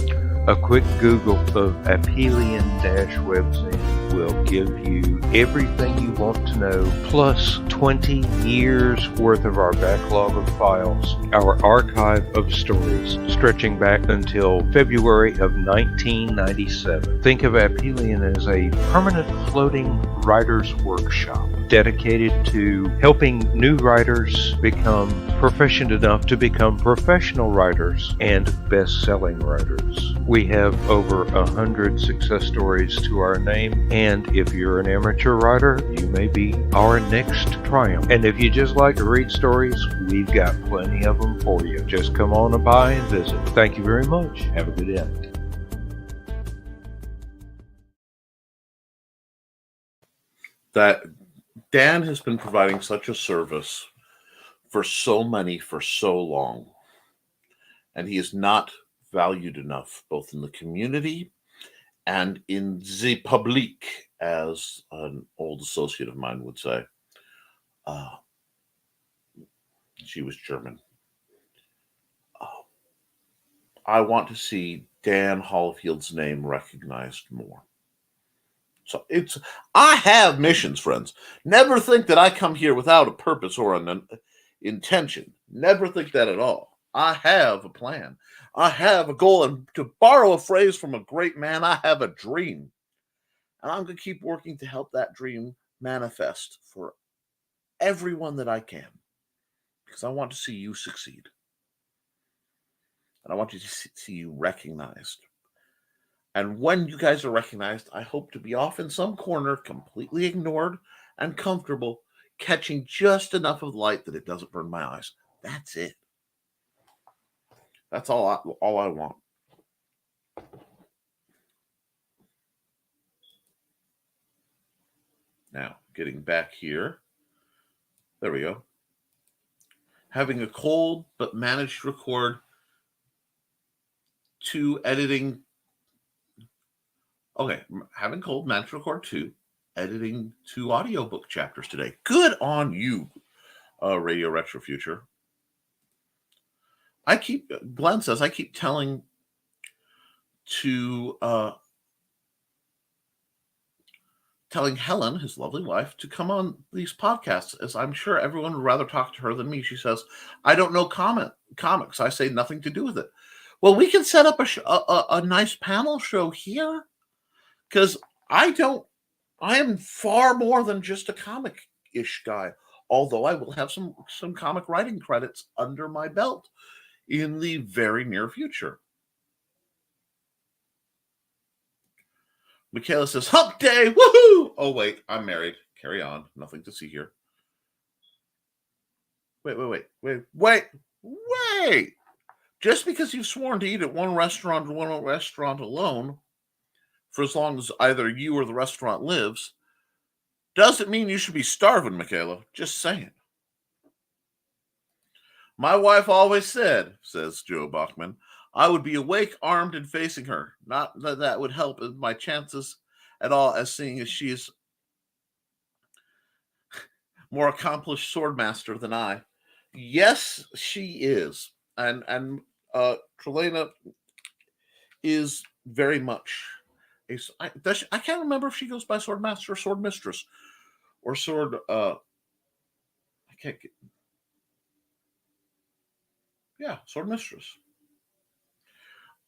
A quick Google of Aphelion-webzine will give you everything you want to know, plus 20 years worth of our backlog of files, our archive of stories stretching back until February of 1997. Think of Aphelion as a permanent floating writer's workshop dedicated to helping new writers become proficient enough to become professional writers and best-selling writers. We have over 100 success stories to our name, and if you're an amateur writer, you may be our next triumph. And if you just like to read stories, we've got plenty of them for you. Just come on by and visit. Thank you very much. Have a good day. That Dan has been providing such a service for so many for so long, and he is not valued enough, both in the community and in the public, as an old associate of mine would say. She was German. I want to see Dan Hallfield's name recognized more. So I have missions, friends. Never think that I come here without a purpose or an intention. Never think that at all. I have a plan. I have a goal. And to borrow a phrase from a great man, I have a dream. And I'm going to keep working to help that dream manifest for everyone that I can. Because I want to see you succeed. And I want to see you recognized. And when you guys are recognized, I hope to be off in some corner, completely ignored and comfortable, catching just enough of light that it doesn't burn my eyes. That's it. That's all I want. Now, getting back here. There we go. Having a cold, but managed to record 2 editing. Okay, having cold, managed to record 2, editing 2 audiobook chapters today. Good on you, Radio Retro Future. Glenn says, I keep telling Helen, his lovely wife, to come on these podcasts, as I'm sure everyone would rather talk to her than me. She says, I don't know comics. I say nothing to do with it. Well, we can set up a nice panel show here. Because I am far more than just a comic-ish guy, although I will have some comic writing credits under my belt in the very near future. Michaela says, hump day, woohoo! Oh, wait, I'm married. Carry on. Nothing to see here. Wait. Just because you've sworn to eat at one restaurant alone, for as long as either you or the restaurant lives, doesn't mean you should be starving, Michaela. Just saying. My wife always said, says Joe Bachman, I would be awake, armed, and facing her. Not that that would help my chances at all, as seeing as she is more accomplished swordmaster than I. Yes, she is. And Trelena is very much I can't remember if she goes by swordmaster or sword mistress or sword I can't get sword mistress.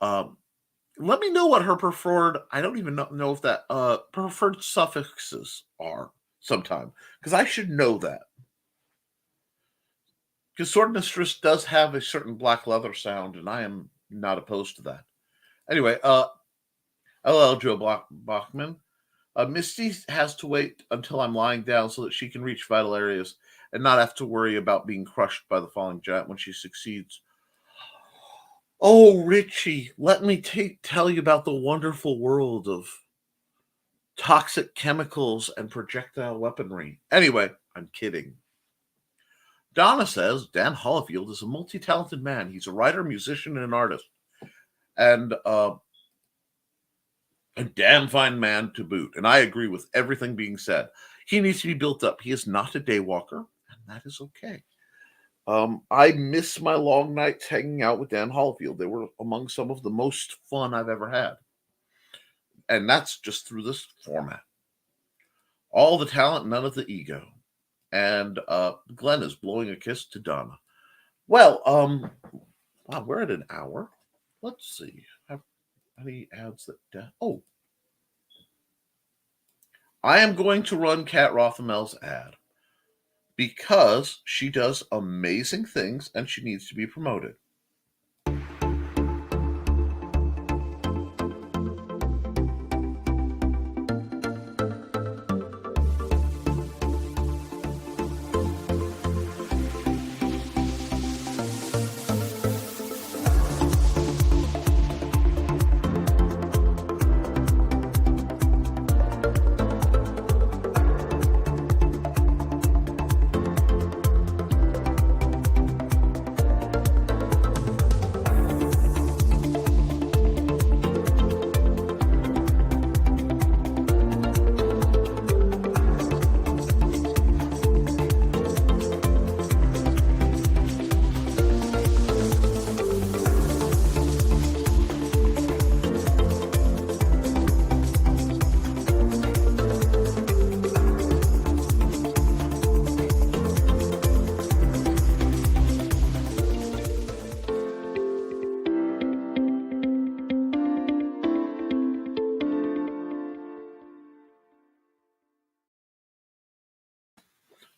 Let me know what her preferred, I don't even know if that preferred suffixes are sometime, because I should know that. Because sword mistress does have a certain black leather sound, and I am not opposed to that. Anyway, LL Joe Bachman. Misty has to wait until I'm lying down so that she can reach vital areas and not have to worry about being crushed by the falling giant when she succeeds. Oh, Richie, let me tell you about the wonderful world of toxic chemicals and projectile weaponry. Anyway, I'm kidding. Donna says Dan Hollifield is a multi-talented man. He's a writer, musician, and an artist. And a damn fine man to boot. And I agree with everything being said. He needs to be built up. He is not a daywalker, and that is okay. I miss my long nights hanging out with Dan Hollifield. They were among some of the most fun I've ever had. And that's just through this format. All the talent, none of the ego. And Glenn is blowing a kiss to Donna. Well, wow, we're at an hour. Let's see. Any ads that... Oh. I am going to run Kat Rothamel's ad because she does amazing things and she needs to be promoted.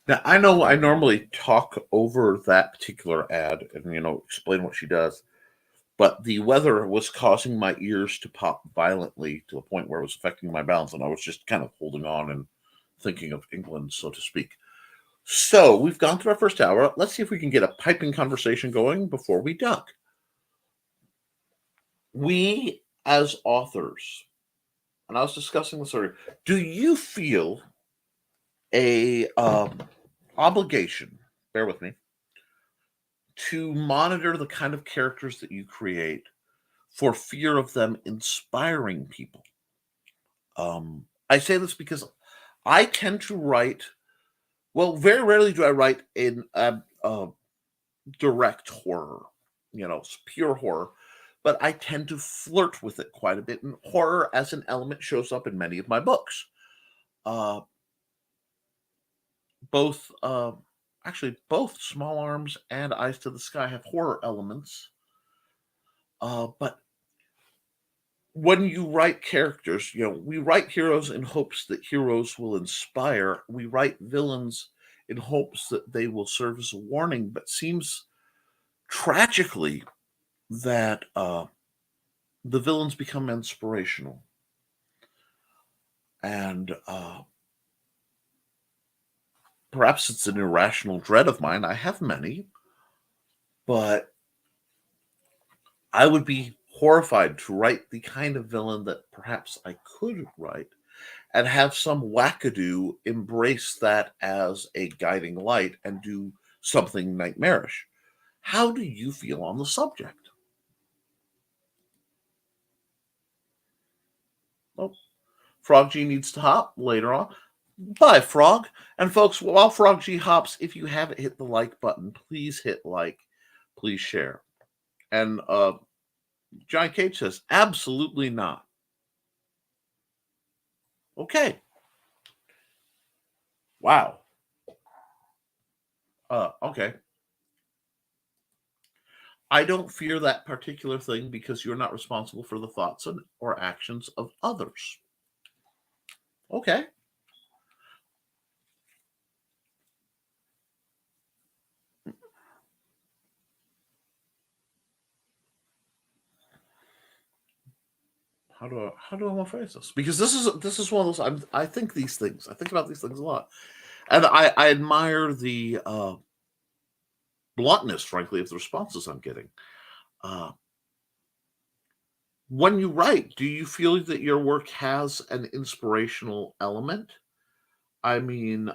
Now, I know I normally talk over that particular ad and, explain what she does, but the weather was causing my ears to pop violently to the point where it was affecting my balance, and I was just kind of holding on and thinking of England, so to speak. So we've gone through our first hour. Let's see if we can get a piping conversation going before we duck. We, as authors, and I was discussing this earlier, do you feel a obligation, bear with me, to monitor the kind of characters that you create for fear of them inspiring people? I say this because I tend to write, well, very rarely do I write in direct horror, pure horror, but I tend to flirt with it quite a bit, and horror as an element shows up in many of my books. Both Small Arms and Eyes to the Sky have horror elements. But when you write characters, we write heroes in hopes that heroes will inspire. We write villains in hopes that they will serve as a warning, but seems tragically that the villains become inspirational. And perhaps it's an irrational dread of mine. I have many, but I would be horrified to write the kind of villain that perhaps I could write and have some wackadoo embrace that as a guiding light and do something nightmarish. How do you feel on the subject? Oh, Frog G needs to hop later on. Bye, Frog. And folks, while Frog G hops, if you haven't hit the like button, please hit like, please share. And John Cage says, absolutely not. Okay. Wow. Okay. I don't fear that particular thing because you're not responsible for the thoughts or actions of others. Okay. How do I want to phrase this? Because this is one of those. I think these things. I think about these things a lot, and I admire the bluntness, frankly, of the responses I'm getting. When you write, do you feel that your work has an inspirational element? I mean,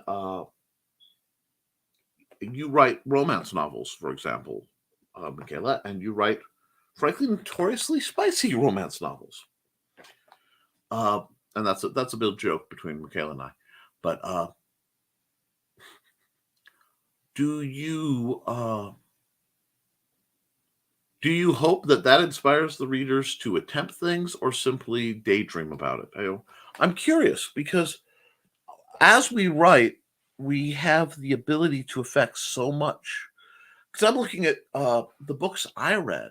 you write romance novels, for example, Michaela, and you write, frankly, notoriously spicy romance novels. And that's a big joke between Michaela and I. But do you hope that inspires the readers to attempt things or simply daydream about it? I'm curious because as we write, we have the ability to affect so much. Because I'm looking at the books I read,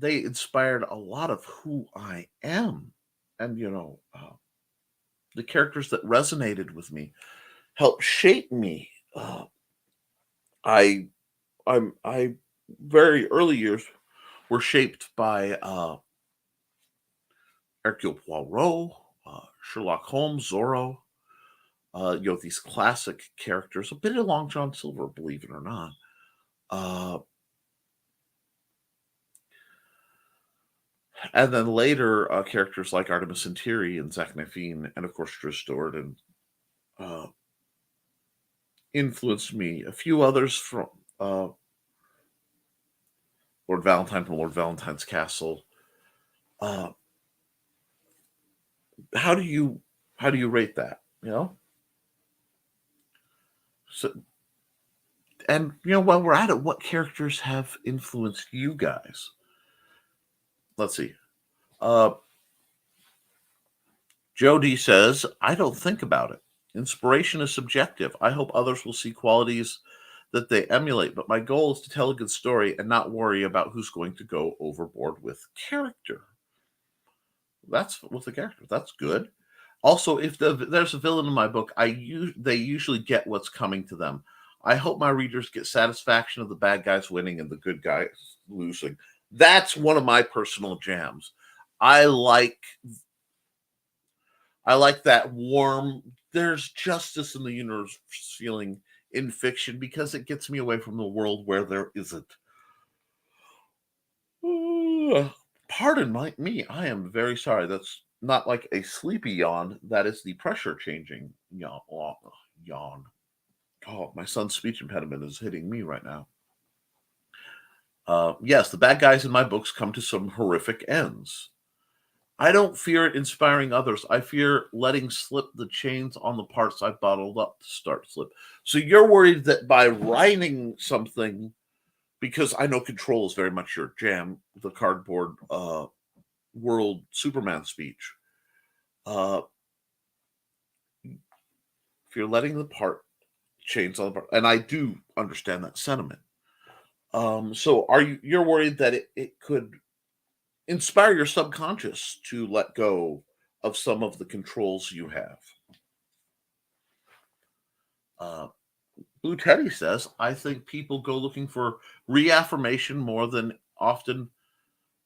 they inspired a lot of who I am, and the characters that resonated with me helped shape me. I very early years were shaped by Hercule Poirot, Sherlock Holmes, Zorro. These classic characters, a bit of Long John Silver, believe it or not. And then later, characters like Artemis Interi and Zach Nafine, and of course Trish Jordan, influenced me. A few others from Lord Valentine from Lord Valentine's Castle. How do you rate that? So, and while we're at it, what characters have influenced you guys? Let's see. Joe D says, I don't think about it. Inspiration is subjective. I hope others will see qualities that they emulate, but my goal is to tell a good story and not worry about who's going to go overboard with character. That's with the character. That's good. Also, if there's a villain in my book, they usually get what's coming to them. I hope my readers get satisfaction of the bad guys winning and the good guys losing. That's one of my personal jams. I like that warm, there's justice in the universe feeling in fiction because it gets me away from the world where there isn't. Pardon me, I am very sorry. That's not like a sleepy yawn. That is the pressure changing yawn. Oh, my son's speech impediment is hitting me right now. Yes, the bad guys in my books come to some horrific ends. I don't fear it inspiring others. I fear letting slip the chains on the parts I've bottled up to start slip. So you're worried that by writing something, because I know control is very much your jam, the cardboard world Superman speech. If you're letting the chains on the part, and I do understand that sentiment. So you're worried that it could inspire your subconscious to let go of some of the controls you have. Blue Teddy says, I think people go looking for reaffirmation more than often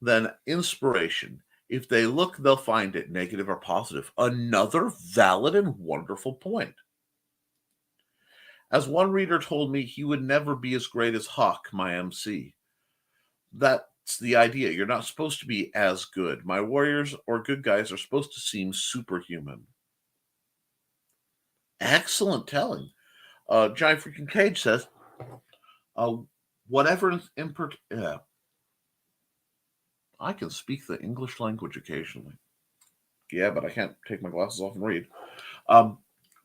than inspiration. If they look, they'll find it, negative or positive. Another valid and wonderful point. As one reader told me, he would never be as great as Hawk, my MC. That's the idea. You're not supposed to be as good. My warriors or good guys are supposed to seem superhuman. Excellent telling. Giant Freaking Cage says, whatever I can speak the English language occasionally. Yeah, but I can't take my glasses off and read.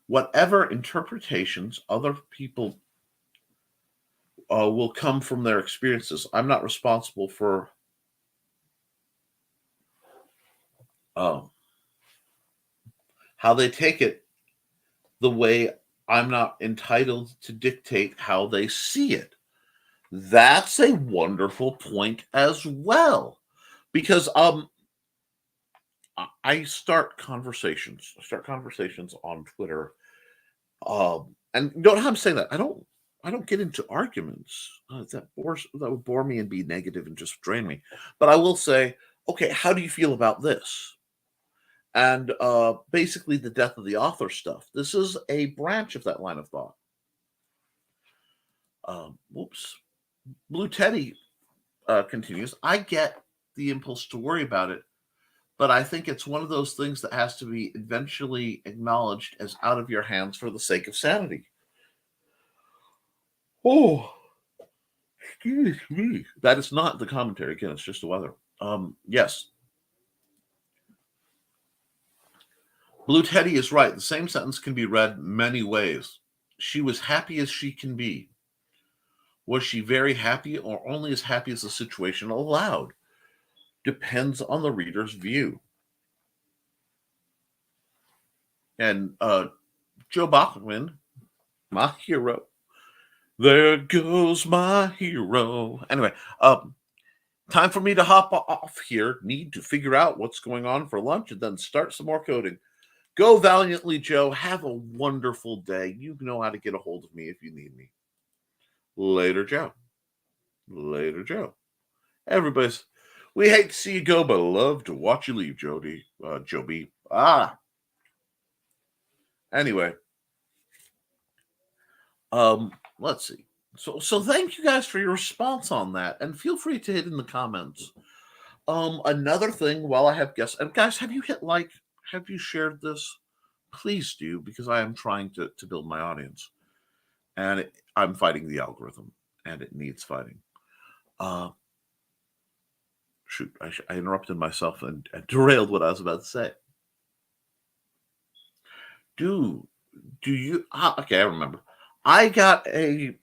Whatever interpretations other people will come from their experiences. I'm not responsible for how they take it, the way I'm not entitled to dictate how they see it. That's a wonderful point as well. Because I start conversations. On Twitter. And you know how I'm saying that? I don't get into arguments. That would bore me and be negative and just drain me. But I will say, okay, how do you feel about this? And basically the death of the author stuff. This is a branch of that line of thought. Blue Teddy continues. I get the impulse to worry about it, but I think it's one of those things that has to be eventually acknowledged as out of your hands for the sake of sanity. Oh, excuse me. That is not the commentary. Again, it's just the weather. Yes. Blue Teddy is right. The same sentence can be read many ways. She was happy as she can be. Was she very happy or only as happy as the situation allowed? Depends on the reader's view. And Joe Bachman, my hero. There goes my hero. Anyway, time for me to hop off here. Need to figure out what's going on for lunch and then start some more coding. Go valiantly, Joe. Have a wonderful day. You know how to get a hold of me if you need me. Later, Joe. Later, Joe. Everybody's, we hate to see you go, but love to watch you leave, Jody. Joe B. Anyway. Let's see. So thank you guys for your response on that. And feel free to hit in the comments. Another thing while I have guests, and guys, have you hit like? Have you shared this? Please do, because I am trying to build my audience. And I'm fighting the algorithm, and it needs fighting. Shoot, I interrupted myself and derailed what I was about to say. Do you... okay, I remember. I got a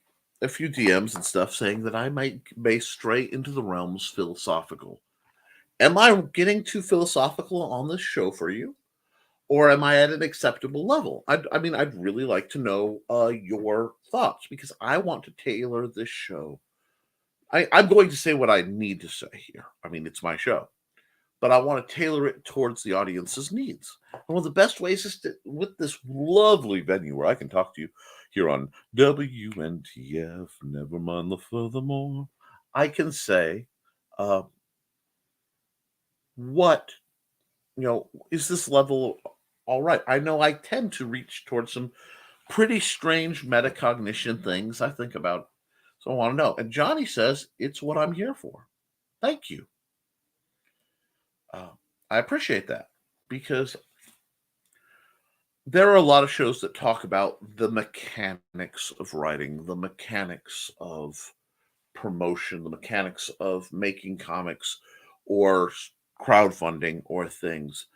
few DMs and stuff saying that I may stray into the realms philosophical. Am I getting too philosophical on this show for you? Or am I at an acceptable level? I'd really like to know your thoughts, because I want to tailor this show. I'm going to say what I need to say here. It's my show. But I want to tailor it towards the audience's needs. And one of the best ways is with this lovely venue where I can talk to you here on WNTF, Nevermind the Furthermore. I can say, is this level all right? I know I tend to reach towards some pretty strange metacognition things I think about. So I want to know. And Johnny says, it's what I'm here for. Thank you. I appreciate that, because there are a lot of shows that talk about the mechanics of writing, the mechanics of promotion, the mechanics of making comics or crowdfunding or things.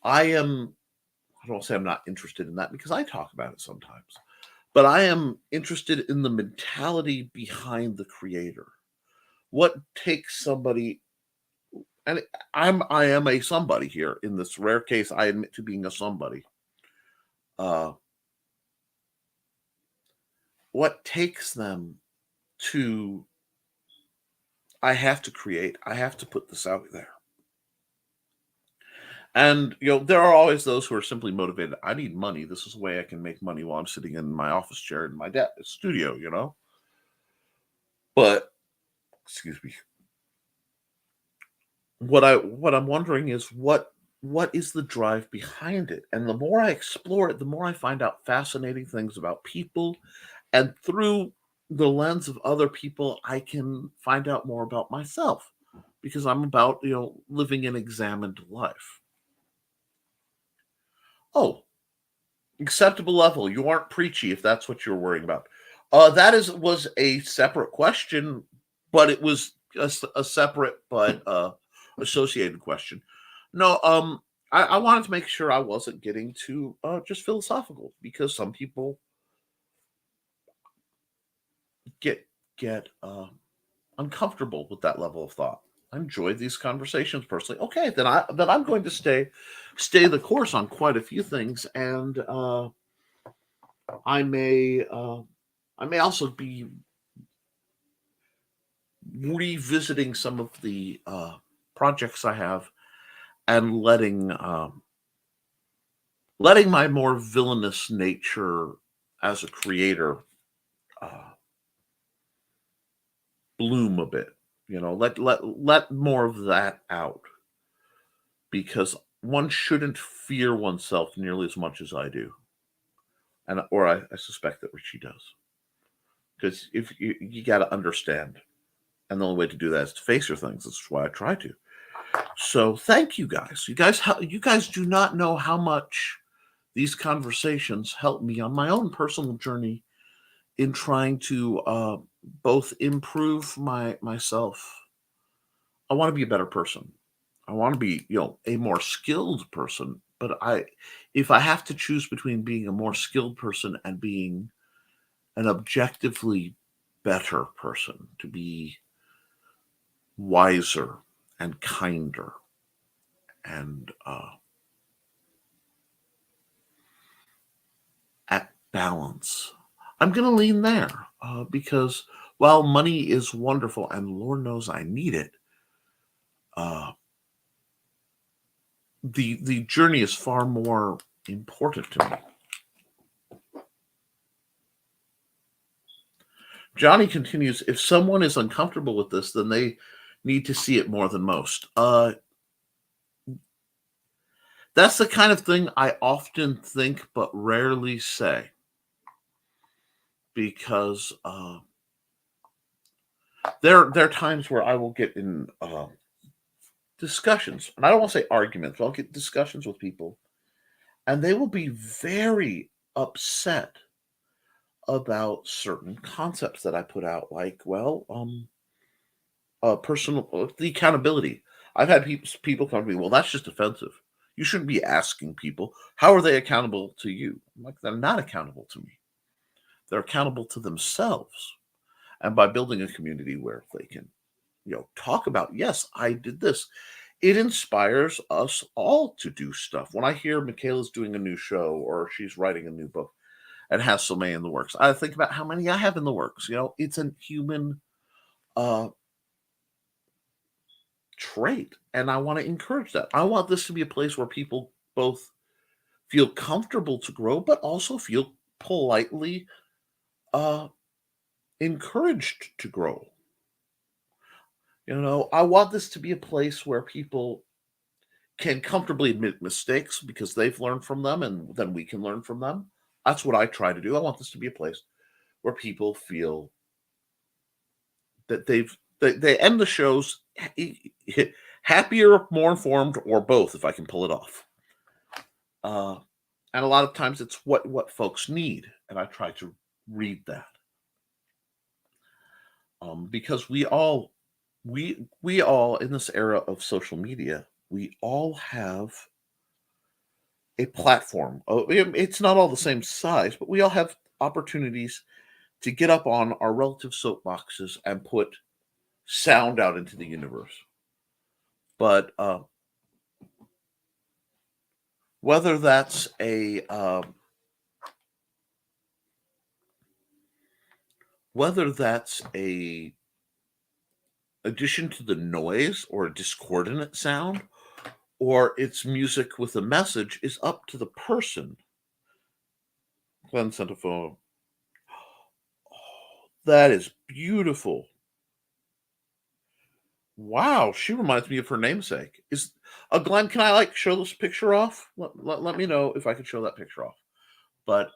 I don't say I'm not interested in that, because I talk about it sometimes, but I am interested in the mentality behind the creator. What takes somebody, and I am a somebody here. In this rare case, I admit to being a somebody. What takes them to, I have to create, I have to put this out there. And, there are always those who are simply motivated. I need money. This is the way I can make money while I'm sitting in my office chair in my studio, But, excuse me. what I'm wondering is what is the drive behind it? And the more I explore it, the more I find out fascinating things about people, and through the lens of other people, I can find out more about myself because I'm about, living an examined life. Oh, acceptable level. You aren't preachy if that's what you're worrying about. That was a separate question, but it was a separate but associated question. No, I wanted to make sure I wasn't getting too just philosophical, because some people get uncomfortable with that level of thought. I enjoy these conversations personally. Okay, then I'm going to stay the course on quite a few things, and I may I may also be revisiting some of the projects I have, and letting my more villainous nature as a creator uh, bloom a bit. Let more of that out, because one shouldn't fear oneself nearly as much as I do, and or I suspect that Richie does, because if you got to understand, and the only way to do that is to face your things. That's why I try to. So thank you guys. You guys do not know how much these conversations help me on my own personal journey in trying to both improve myself. I want to be a better person. I want to be, a more skilled person. But if I have to choose between being a more skilled person and being an objectively better person, to be wiser and kinder and at balance, I'm going to lean there, because while money is wonderful and Lord knows I need it, uh, the journey is far more important to me. Johnny continues, if someone is uncomfortable with this, then they need to see it more than most. That's the kind of thing I often think but rarely say, because there are times where I will get in discussions, and I don't want to say arguments, but I'll get discussions with people, and they will be very upset about certain concepts that I put out, like, personal the accountability. I've had people come to me, well, that's just offensive. You shouldn't be asking people how are they accountable to you. I'm like, they're not accountable to me. They're accountable to themselves, and by building a community where they can, talk about, yes, I did this. It inspires us all to do stuff. When I hear Michaela's doing a new show or she's writing a new book and has so many in the works, I think about how many I have in the works. It's a human uh, trait, and I want to encourage that. I want this to be a place where people both feel comfortable to grow, but also feel politely uh, encouraged to grow. I want this to be a place where people can comfortably admit mistakes because they've learned from them, and then we can learn from them. That's what I try to do. I want this to be a place where people feel that they end the shows happier, more informed, or both, if I can pull it off. And a lot of times it's what folks need, and I try to read that, because we all in this era of social media, we all have a platform. It's not all the same size, but we all have opportunities to get up on our relative soapboxes and put sound out into the universe. But whether that's a addition to the noise or a discordant sound, or it's music with a message, is up to the person. Glenn sent a photo. Oh, that is beautiful. Wow, she reminds me of her namesake. Is Glenn? Can I show this picture off? Let me know if I can show that picture off. But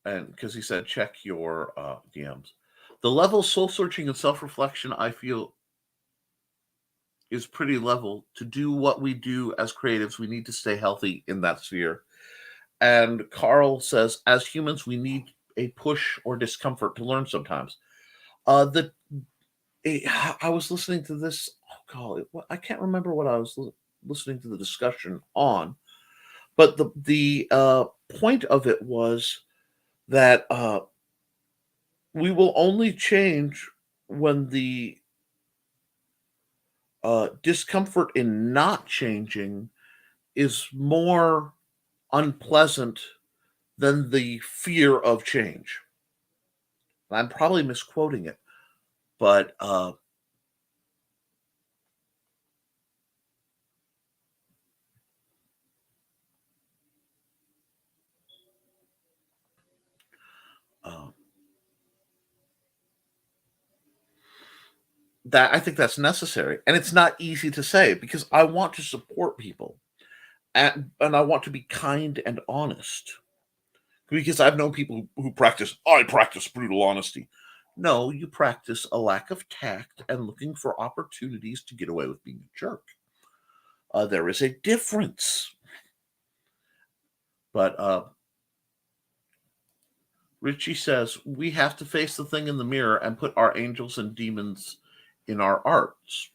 and because he said check your DMs, the level of soul searching and self reflection I feel is pretty level. To do what we do as creatives, we need to stay healthy in that sphere. And Carl says, as humans, we need a push or discomfort to learn sometimes. I was listening to this. Oh God, I can't remember what I was listening to the discussion on, but the point of it was that we will only change when the discomfort in not changing is more unpleasant than the fear of change. I'm probably misquoting it, but that I think that's necessary, and it's not easy to say because I want to support people, and I want to be kind and honest because I've known people who practice. I practice brutal honesty. No, you practice a lack of tact and looking for opportunities to get away with being a jerk. There is a difference, but Richie says we have to face the thing in the mirror and put our angels and demons in our arts.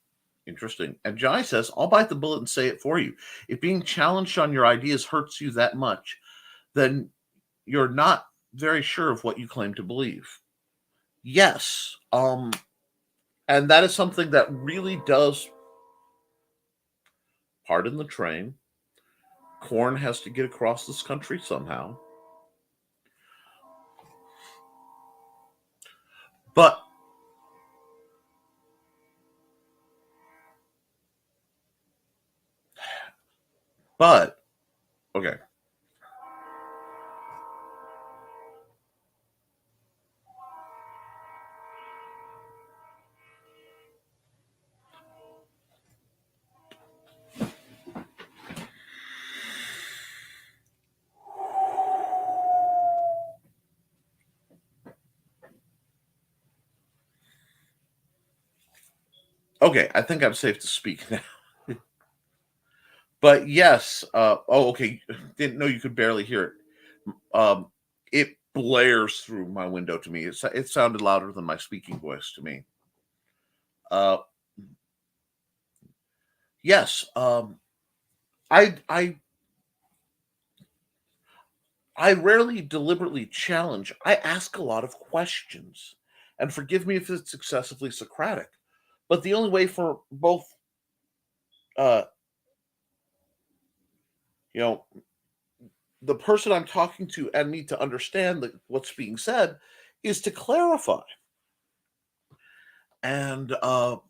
Interesting. And Johnny says, I'll bite the bullet and say it for you. If being challenged on your ideas hurts you that much, then you're not very sure of what you claim to believe. Yes. And that is something that really does, pardon the train, corn has to get across this country somehow. But okay. Okay, I think I'm safe to speak now. But yes, okay. Didn't know you could barely hear it. It blares through my window to me. It sounded louder than my speaking voice to me. Uh, yes, I I rarely deliberately challenge. I ask a lot of questions, and forgive me if it's excessively Socratic. But the only way for both, uh, you know, the person I'm talking to and me to understand what's being said is to clarify. And I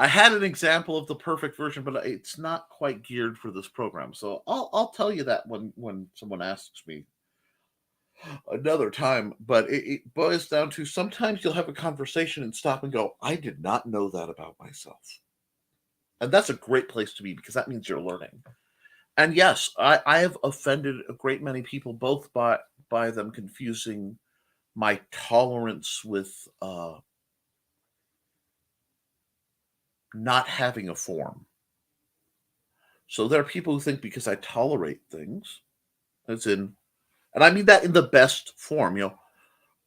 had an example of the perfect version, but it's not quite geared for this program. So I'll tell you that when someone asks me another time. But it boils down to sometimes you'll have a conversation and stop and go, I did not know that about myself. And that's a great place to be because that means you're learning. And yes, I have offended a great many people both by them confusing my tolerance with not having a form. So there are people who think because I tolerate things, as in, and I mean that in the best form,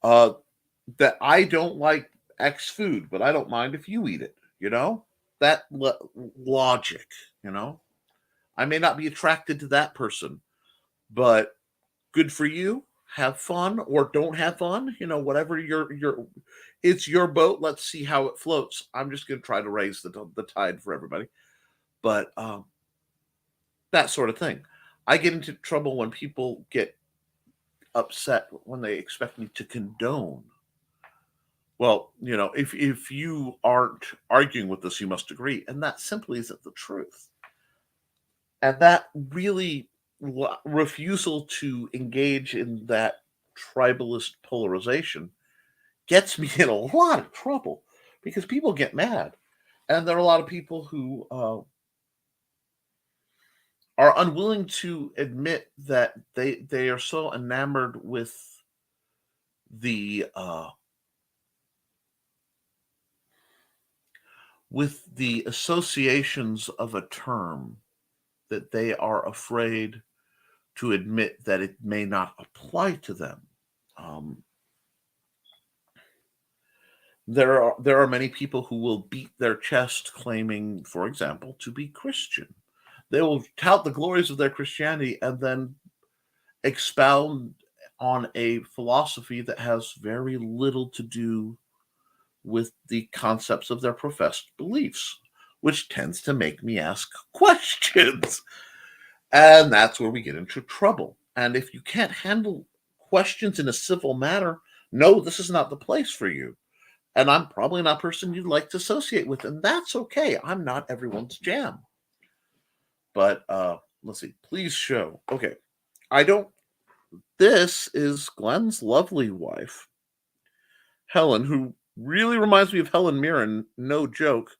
that I don't like X food, but I don't mind if you eat it, that logic, I may not be attracted to that person, but good for you. Have fun or don't have fun, whatever it's your boat. Let's see how it floats. I'm just going to try to raise the tide for everybody. But that sort of thing. I get into trouble when people get upset when they expect me to condone. Well, if you aren't arguing with this, you must agree. And that simply isn't the truth. And that really refusal to engage in that tribalist polarization gets me in a lot of trouble because people get mad. And there are a lot of people who are unwilling to admit that they are so enamored with the associations of a term that they are afraid to admit that it may not apply to them. There are many people who will beat their chest claiming, for example, to be Christian. They will tout the glories of their Christianity and then expound on a philosophy that has very little to do with the concepts of their professed beliefs, which tends to make me ask questions. And that's where we get into trouble. And if you can't handle questions in a civil manner, no, this is not the place for you. And I'm probably not a person you'd like to associate with. And that's okay. I'm not everyone's jam. But let's see. Please show. Okay. This is Glenn's lovely wife, Helen, who really reminds me of Helen Mirren, no joke,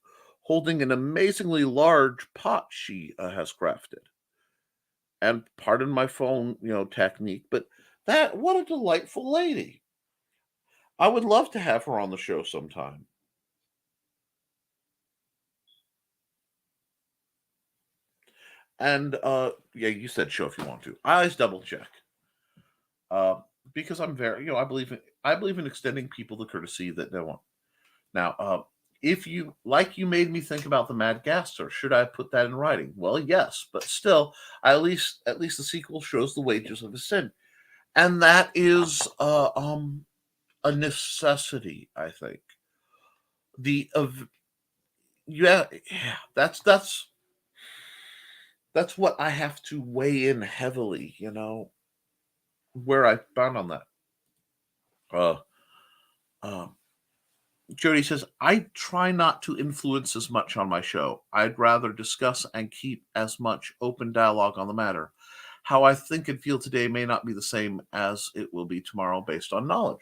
holding an amazingly large pot she has crafted. And pardon my phone, technique, but what a delightful lady. I would love to have her on the show sometime. And yeah, you said show if you want to. I always double check. Because I'm very, I believe in extending people the courtesy that they want. Now, if you made me think about the Mad Gasser, should I put that in writing? Well, yes, but still, at least the sequel shows the wages of his sin, and that is a necessity, I think. That's what I have to weigh in heavily, where I found on that. Jody says, I try not to influence as much on my show. I'd rather discuss and keep as much open dialogue on the matter. How I think and feel today may not be the same as it will be tomorrow based on knowledge.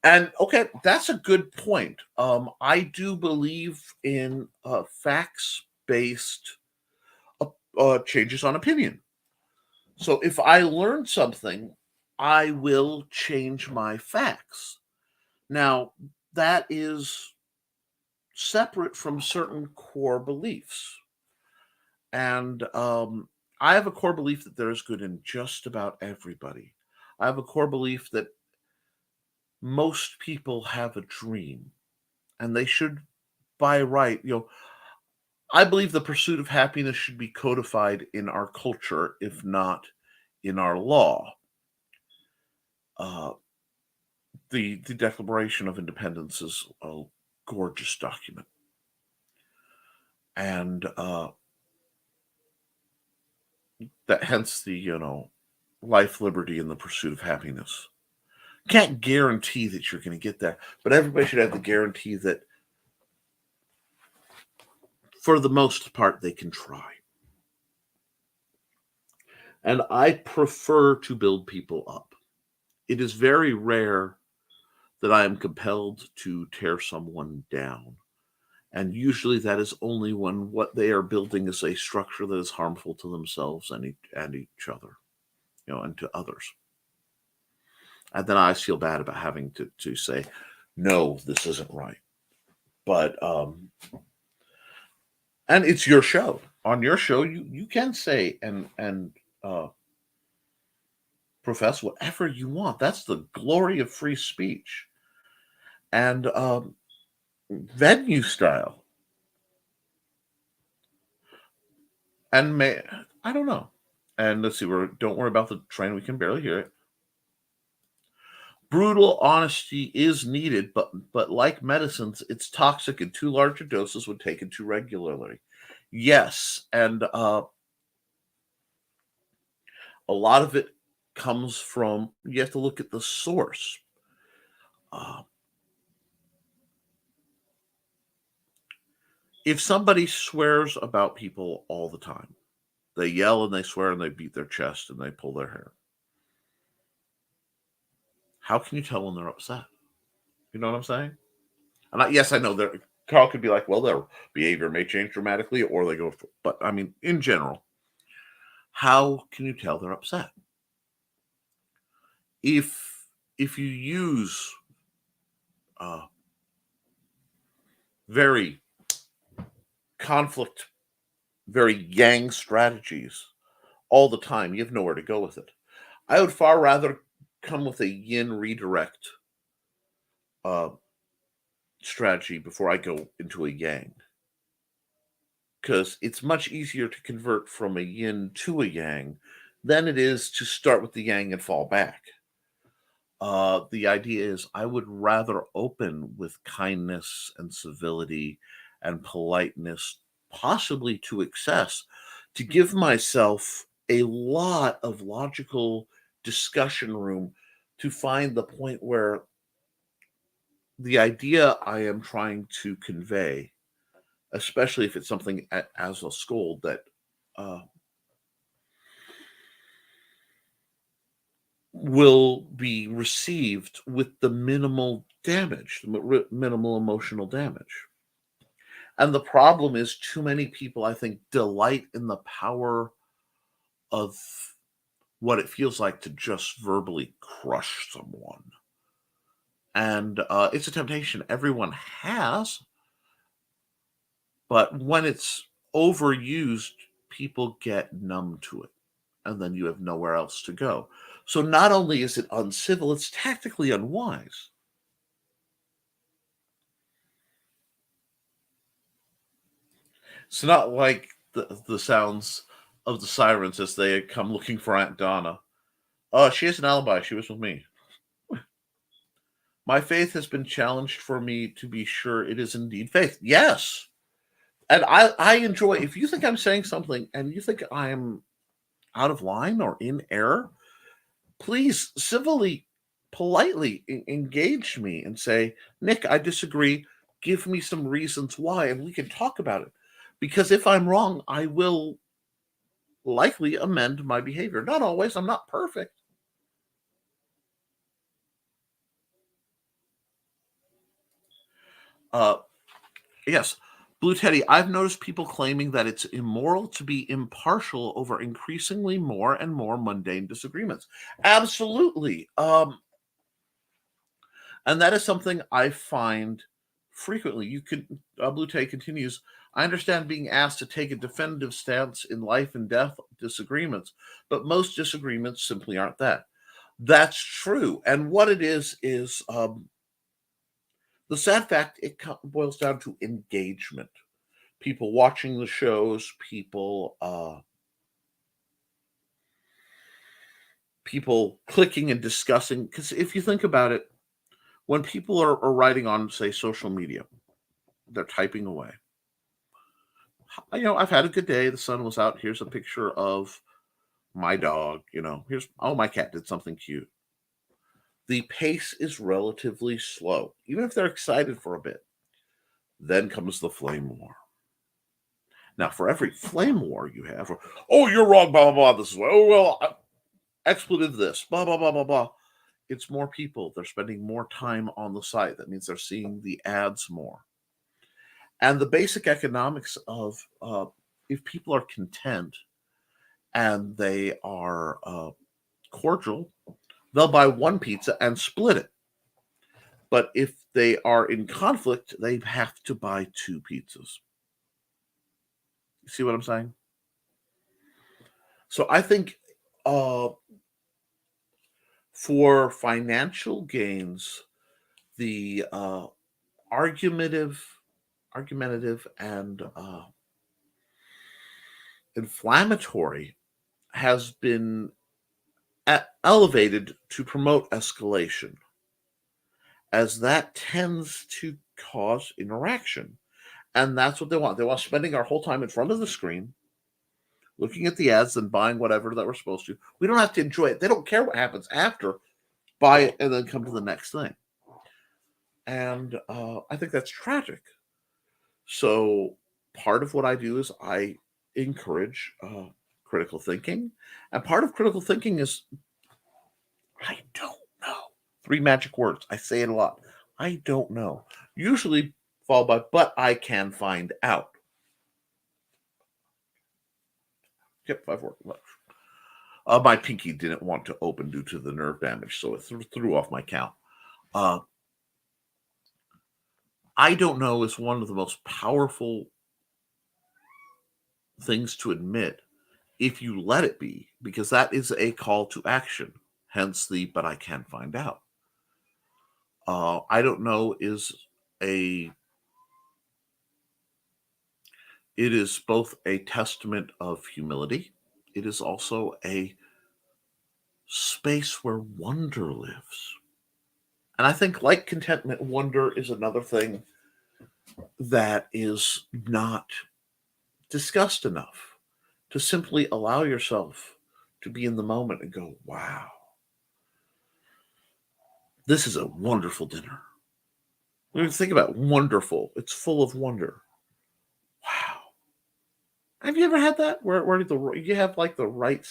And okay, that's a good point. I do believe in facts-based changes on opinion. So if I learn something, I will change my facts. Now, that is separate from certain core beliefs. And I have a core belief that there is good in just about everybody. I have a core belief that most people have a dream and they should, by right, I believe the pursuit of happiness should be codified in our culture, if not in our law. The Declaration of Independence is a gorgeous document. And that hence the, life, liberty, and the pursuit of happiness. Can't guarantee that you're going to get there, but everybody should have the guarantee that for the most part, they can try. And I prefer to build people up. It is very rare that I am compelled to tear someone down. And usually that is only when what they are building is a structure that is harmful to themselves and each other, and to others. And then I feel bad about having to say, no, this isn't right. But, and it's your show. On your show, you can say and profess whatever you want. That's the glory of free speech. And venue style. And I don't know. And let's see, don't worry about the train. We can barely hear it. Brutal honesty is needed, but like medicines, it's toxic and too large a doses when taken too regularly. Yes, and a lot of it comes from, you have to look at the source. If somebody swears about people all the time, they yell and they swear and they beat their chest and they pull their hair, how can you tell when they're upset? You know what I'm saying? And yes, I know that Carl could be like, well, their behavior may change dramatically, or they go, but I mean, in general, how can you tell they're upset? If you use very conflict, very yang strategies all the time, you have nowhere to go with it. I would far rather come with a yin redirect strategy before I go into a yang, because it's much easier to convert from a yin to a yang than it is to start with the yang and fall back. The idea is I would rather open with kindness and civility and politeness, possibly to excess, to give myself a lot of logical discussion room to find the point where the idea I am trying to convey, especially if it's something as a scold that will be received with the minimal damage, minimal emotional damage. And the problem is, too many people, I think, delight in the power of what it feels like to just verbally crush someone. And it's a temptation everyone has, but when it's overused, people get numb to it, and then you have nowhere else to go. So not only is it uncivil, it's tactically unwise. It's not like the sounds of the sirens as they come looking for Aunt Donna. Oh, she has an alibi. She was with me. My faith has been challenged for me to be sure it is indeed faith. Yes. And I enjoy, if you think I'm saying something and you think I am out of line or in error, please civilly, politely engage me and say, Nick, I disagree. Give me some reasons why, and we can talk about it. Because if I'm wrong, I will likely amend my behavior. Not always. I'm not perfect. Yes. Blue Teddy, I've noticed people claiming that it's immoral to be impartial over increasingly more and more mundane disagreements. Absolutely. And that is something I find frequently. You could, Blue Teddy continues, I understand being asked to take a definitive stance in life and death disagreements, but most disagreements simply aren't that. That's true. And what it is the sad fact, it boils down to engagement. People watching the shows, people clicking and discussing. Because if you think about it, when people are writing on, say, social media, they're typing away. I've had a good day. The sun was out. Here's a picture of my dog. Here's, my cat did something cute. The pace is relatively slow, even if they're excited for a bit. Then comes the flame war. Now, for every flame war you have, you're wrong, blah, blah, blah, this is why, expletive this, blah, blah, blah, blah, blah. It's more people. They're spending more time on the site. That means they're seeing the ads more. And the basic economics of if people are content and they are cordial, they'll buy one pizza and split it. But if they are in conflict, they have to buy two pizzas. You see what I'm saying? So I think for financial gains, the argumentative and inflammatory has been elevated to promote escalation, as that tends to cause interaction. And that's what they want. They want spending our whole time in front of the screen, looking at the ads and buying whatever that we're supposed to. We don't have to enjoy it. They don't care what happens after. Buy it and then come to the next thing. And I think that's tragic. So part of what I do is I encourage critical thinking. And part of critical thinking is, I don't know. 3 magic words. I say it a lot. I don't know. Usually followed by, but I can find out. Yep, 5 words. My pinky didn't want to open due to the nerve damage, so it threw off my count. I don't know is one of the most powerful things to admit if you let it be, because that is a call to action, hence the but I can find out. I don't know it is both a testament of humility. It is also a space where wonder lives. And I think, like contentment, wonder is another thing that is not discussed enough. To simply allow yourself to be in the moment and go, wow, this is a wonderful dinner. When you think about wonderful, it's full of wonder. Wow. Have you ever had that where you have like the right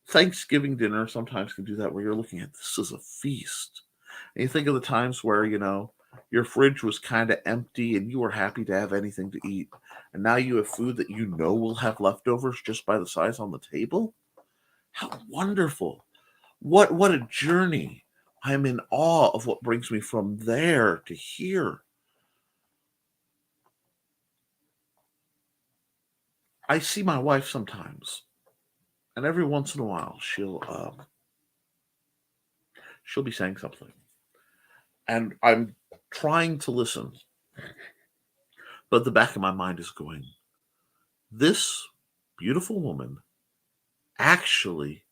Thanksgiving dinner sometimes can do that, where you're looking at this is a feast. And you think of the times where, your fridge was kind of empty and you were happy to have anything to eat. And now you have food that will have leftovers just by the size on the table. How wonderful. What a journey. I'm in awe of what brings me from there to here. I see my wife sometimes, and every once in a while she'll be saying something. And I'm trying to listen. But the back of my mind is going, this beautiful woman actually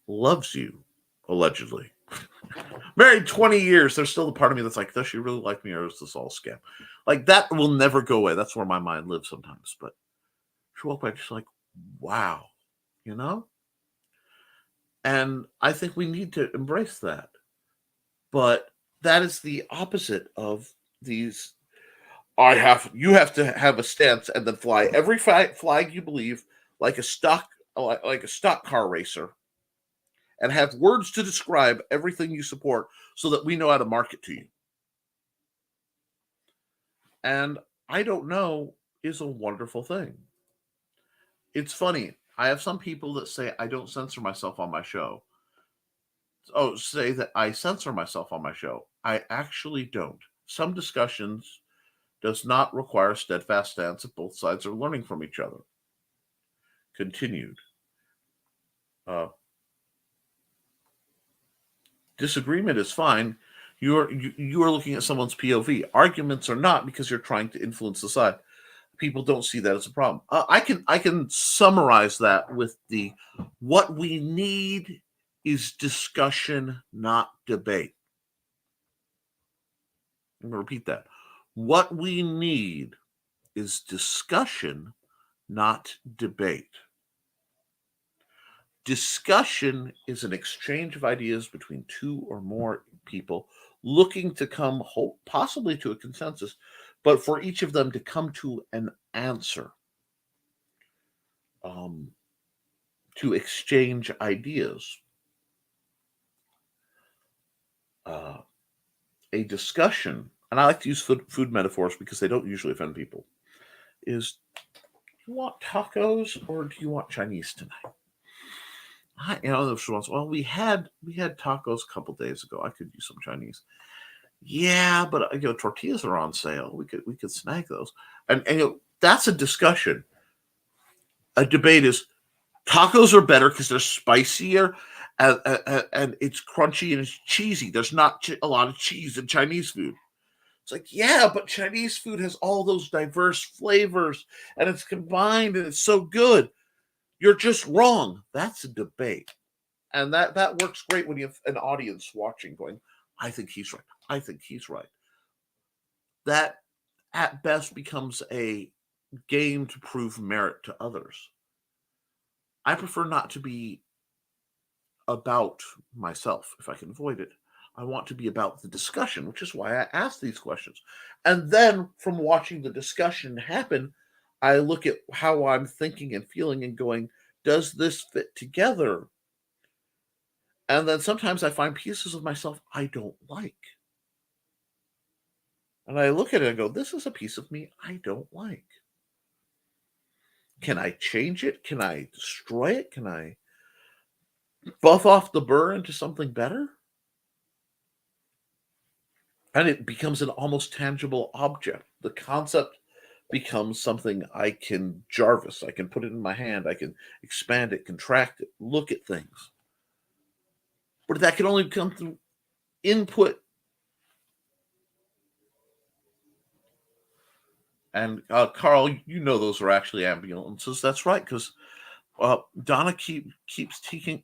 loves you, allegedly. Married 20 years, there's still the part of me that's like, does she really like me, or is this all scam? That will never go away. That's where my mind lives sometimes. But she walked by just like, wow, And I think we need to embrace that. But that is the opposite of these. You have to have a stance and then fly every flag you believe like a stock car racer, and have words to describe everything you support so that we know how to market to you. And I don't know is a wonderful thing. It's funny. I have some people that say I don't censor myself on my show. Say that I censor myself on my show. I actually don't. Some discussions does not require steadfast stance if both sides are learning from each other. Continued. Disagreement is fine. You are looking at someone's POV. Arguments are not, because you're trying to influence the side. People don't see that as a problem. I can summarize that with what we need is discussion, not debate. I'm going to repeat that. What we need is discussion, not debate. Discussion is an exchange of ideas between two or more people looking to come possibly to a consensus, but for each of them to come to an answer, to exchange ideas. A discussion, and I like to use food metaphors because they don't usually offend people, is, do you want tacos or do you want Chinese tonight? Well, we had tacos a couple days ago. I could use some Chinese. Yeah, but tortillas are on sale. We could snag those. And that's a discussion. A debate is tacos are better because they're spicier and it's crunchy and it's cheesy. There's not a lot of cheese in Chinese food. It's like, yeah, but Chinese food has all those diverse flavors and it's combined and it's so good. You're just wrong. That's a debate. And that works great when you have an audience watching going, I think he's right. I think he's right. That at best becomes a game to prove merit to others. I prefer not to be about myself if I can avoid it. I want to be about the discussion, which is why I ask these questions. And then from watching the discussion happen, I look at how I'm thinking and feeling and going, does this fit together? And then sometimes I find pieces of myself I don't like. And I look at it and go, this is a piece of me I don't like. Can I change it? Can I destroy it? Can I buff off the burr into something better? And it becomes an almost tangible object. The concept becomes something I can Jarvis. I can put it in my hand. I can expand it, contract it, look at things. But that can only come through input. And Carl, you know those are actually ambulances. That's right, because Donna keeps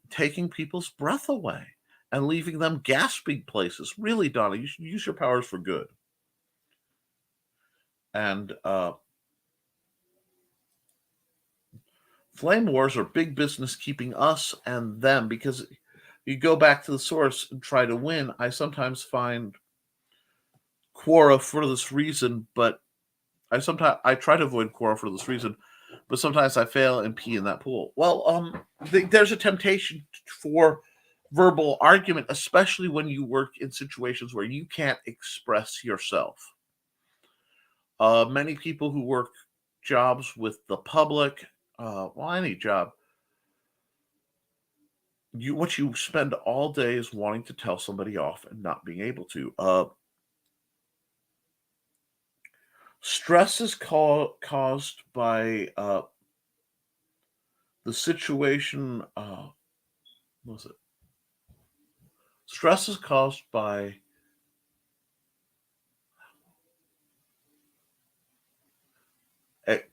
taking people's breath away and leaving them gasping places. Really, Donna, you should use your powers for good. And flame wars are big business keeping us and them, because you go back to the source and try to win. I sometimes find Quora for this reason, but I try to avoid Quora for this reason, but sometimes I fail and pee in that pool. Well, there's a temptation for verbal argument, especially when you work in situations where you can't express yourself. Many people who work jobs with the public, any job, what you spend all day is wanting to tell somebody off and not being able to. Stress is caused by the situation. What was it? Stress is caused by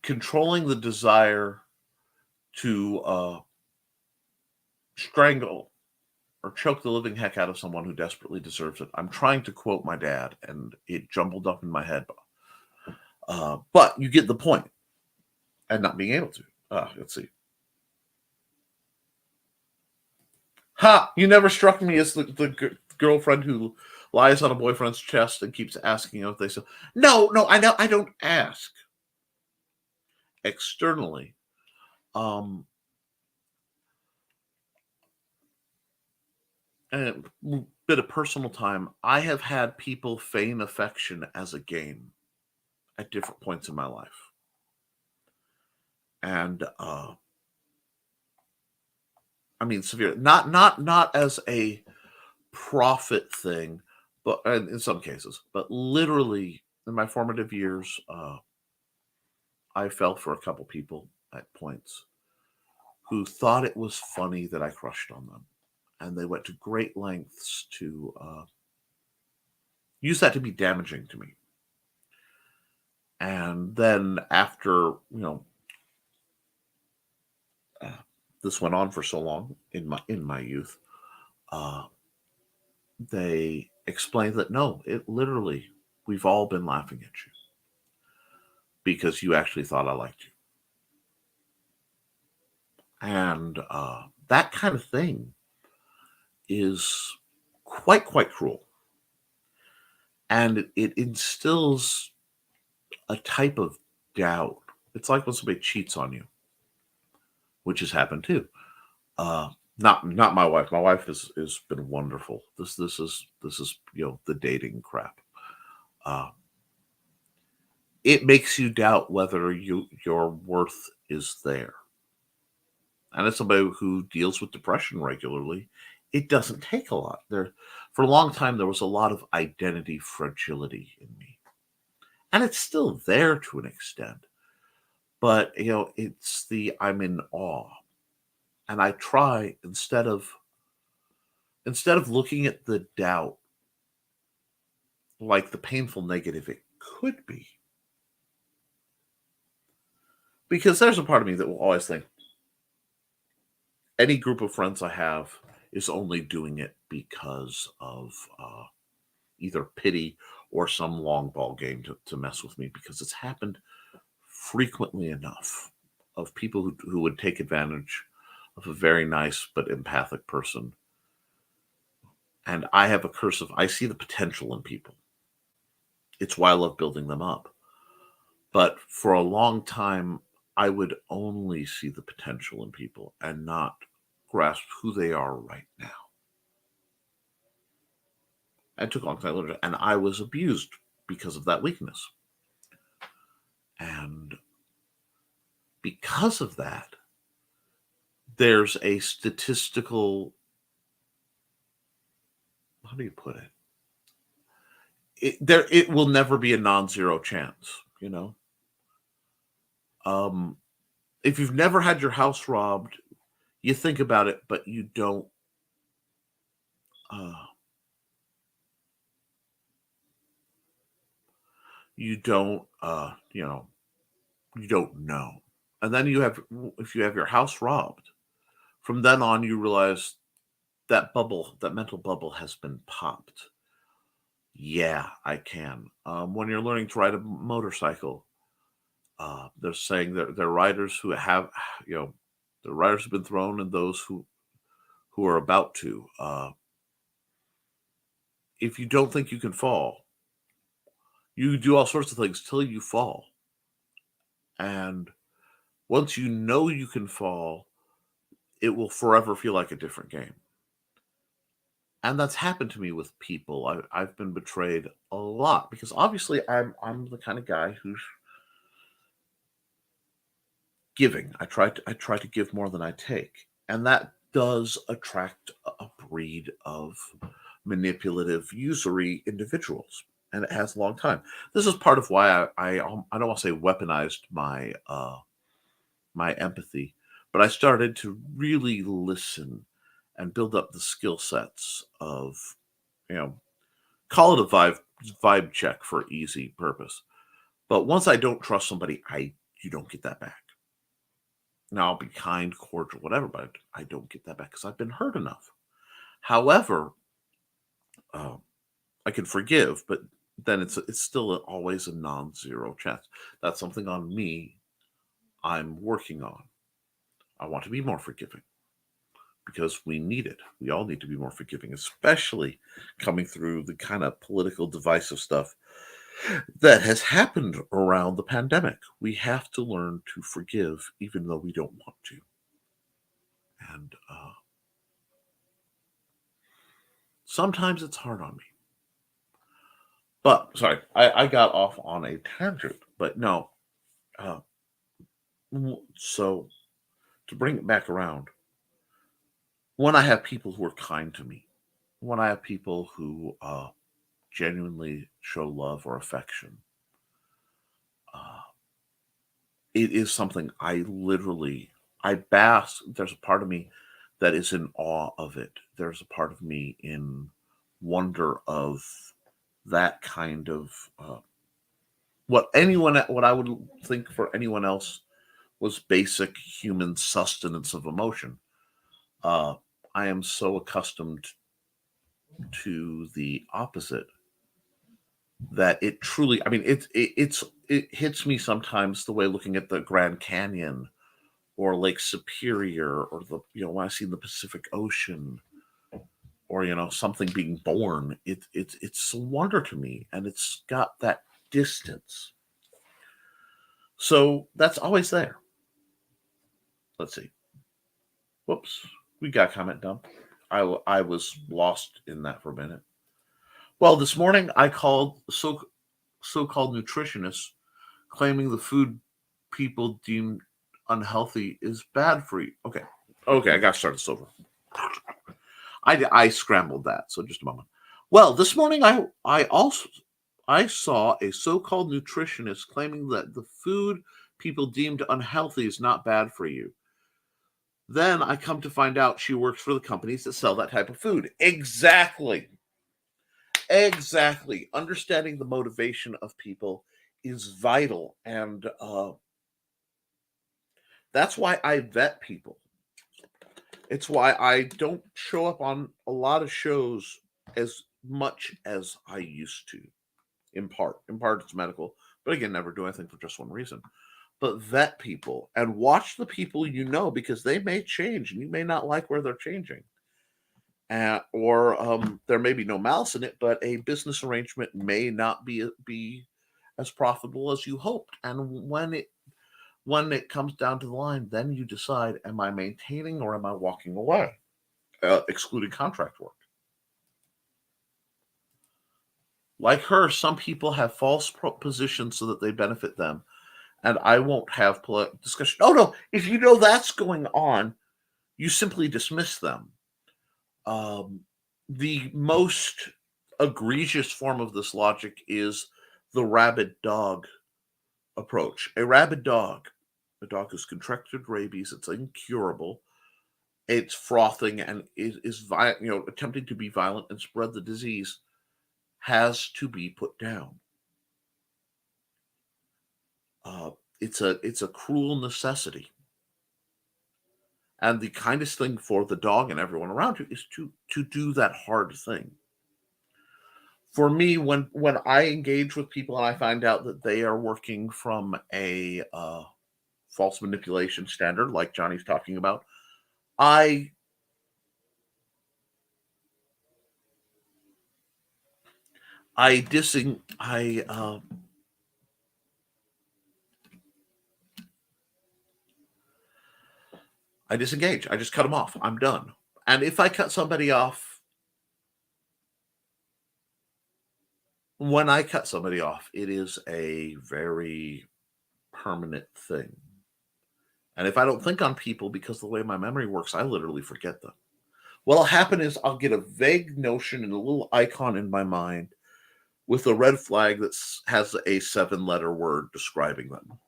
controlling the desire to strangle or choke the living heck out of someone who desperately deserves it. I'm trying to quote my dad, and it jumbled up in my head. But you get the point, and not being able to. Let's see. Ha! You never struck me as the girlfriend who lies on a boyfriend's chest and keeps asking if they say, no, I don't ask. Externally. And a bit of personal time, I have had people feign affection as a game at different points in my life. And I mean, severe, not as a profit thing, but in some cases, but literally in my formative years, I fell for a couple people at points who thought it was funny that I crushed on them. And they went to great lengths to use that to be damaging to me. And then after, this went on for so long in my youth, they explained that no, it literally, we've all been laughing at you because you actually thought I liked you. And that kind of thing is quite cruel. And it instills a type of doubt. It's like when somebody cheats on you, which has happened too. Not my wife. My wife has been wonderful. This is the dating crap. It makes you doubt whether your worth is there. And as somebody who deals with depression regularly, it doesn't take a lot. For a long time, there was a lot of identity fragility in me. And it's still there to an extent. But, it's I'm in awe. And I try, instead of looking at the doubt like the painful negative it could be. Because there's a part of me that will always think, any group of friends I have is only doing it because of either pity or some long ball game to mess with me, because it's happened frequently enough of people who would take advantage of a very nice but empathic person. And I have a curse of, I see the potential in people. It's why I love building them up. But for a long time, I would only see the potential in people and not grasp who they are right now. and took long time later, and I was abused because of that weakness. And because of that, there's a statistical, how do you put it? It will never be a non-zero chance, you know. If you've never had your house robbed, you think about it, but you don't. You don't. You don't know. And then if you have your house robbed, from then on, you realize that mental bubble has been popped. Yeah, I can. When you're learning to ride a motorcycle, they're saying that there are riders who have, the riders have been thrown, and those who are about to. If you don't think you can fall, you do all sorts of things till you fall. And once you know you can fall, it will forever feel like a different game. And that's happened to me with people. I've been betrayed a lot because obviously I'm the kind of guy who's giving. I try to give more than I take, and that does attract a breed of manipulative, usury individuals, and it has a long time. This is part of why I don't want to say weaponized my my empathy, but I started to really listen and build up the skill sets of, call it a vibe check for easy purpose. But once I don't trust somebody, you don't get that back. Now I'll be kind, cordial, whatever, but I don't get that back because I've been hurt enough. However, I can forgive, but then it's still always a non-zero chance. That's something on me I'm working on. I want to be more forgiving because we need it. We all need to be more forgiving, especially coming through the kind of political divisive stuff that has happened around the pandemic. We have to learn to forgive even though we don't want to. And sometimes it's hard on me. But, sorry, I got off on a tangent. But no. So, to bring it back around, when I have people who are kind to me, when I have people who genuinely show love or affection, it is something I bask. There's a part of me that is in awe of it. There's a part of me in wonder of that kind of what I would think for anyone else was basic human sustenance of emotion. I am so accustomed to the opposite that it truly, I mean, it hits me sometimes the way looking at the Grand Canyon or Lake Superior or when I see the Pacific Ocean or, something being born, it's a wonder to me, and it's got that distance. So that's always there. Let's see. Whoops. We got comment dump. I was lost in that for a minute. Well, this morning I called so-called nutritionists claiming the food people deem unhealthy is bad for you. Okay, I got to start this over. I scrambled that, so just a moment. Well, this morning I saw a so-called nutritionist claiming that the food people deemed unhealthy is not bad for you. Then I come to find out she works for the companies that sell that type of food. Exactly. Understanding the motivation of people is vital, and that's why I vet people. It's why I don't show up on a lot of shows as much as I used to. In part, it's medical, but again, never do anything for just one reason. But vet people and watch the people because they may change and you may not like where they're changing. Or there may be no malice in it, but a business arrangement may not be as profitable as you hoped. And when it comes down to the line, then you decide, am I maintaining or am I walking away, excluding contract work? like her, some people have false positions so that they benefit them. And I won't have discussion. Oh, no. If you know that's going on, you simply dismiss them. The most egregious form of this logic is the rabid dog approach. A rabid dog, a dog who's contracted rabies, it's incurable, it's frothing and is violent, attempting to be violent and spread the disease, has to be put down. It's a cruel necessity. And the kindest thing for the dog and everyone around you is to do that hard thing. For me, when I engage with people and I find out that they are working from a false manipulation standard, like Johnny's talking about, I disengage. I just cut them off. I'm done. And if I cut somebody off, when I cut somebody off, it is a very permanent thing. And if I don't think on people because the way my memory works, I literally forget them. What'll happen is I'll get a vague notion and a little icon in my mind with a red flag that has a 7-letter word describing them,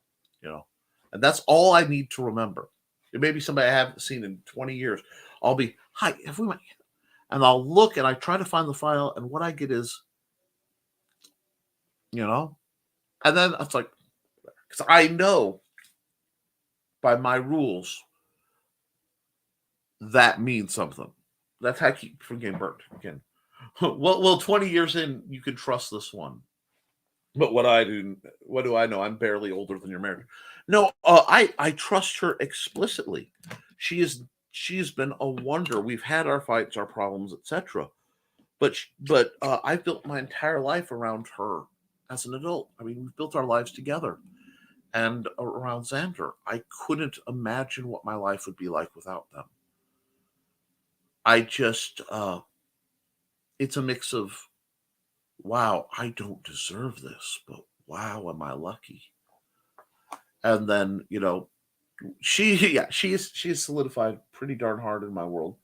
and that's all I need to remember. It may be somebody I haven't seen in 20 years. I'll be, hi, everyone. And I'll look and I try to find the file, and what I get is, and then it's like, because I know by my rules that means something. That's how I keep from getting burnt again. Well, 20 years in, you can trust this one. But what do I know? I'm barely older than your marriage. No, I trust her explicitly. She's been a wonder. We've had our fights, our problems, etc. But I built my entire life around her as an adult. I mean, we've built our lives together. And around Xander, I couldn't imagine what my life would be like without them. I just, it's a mix of, wow, I don't deserve this, but wow, am I lucky? And then, she's solidified pretty darn hard in my world.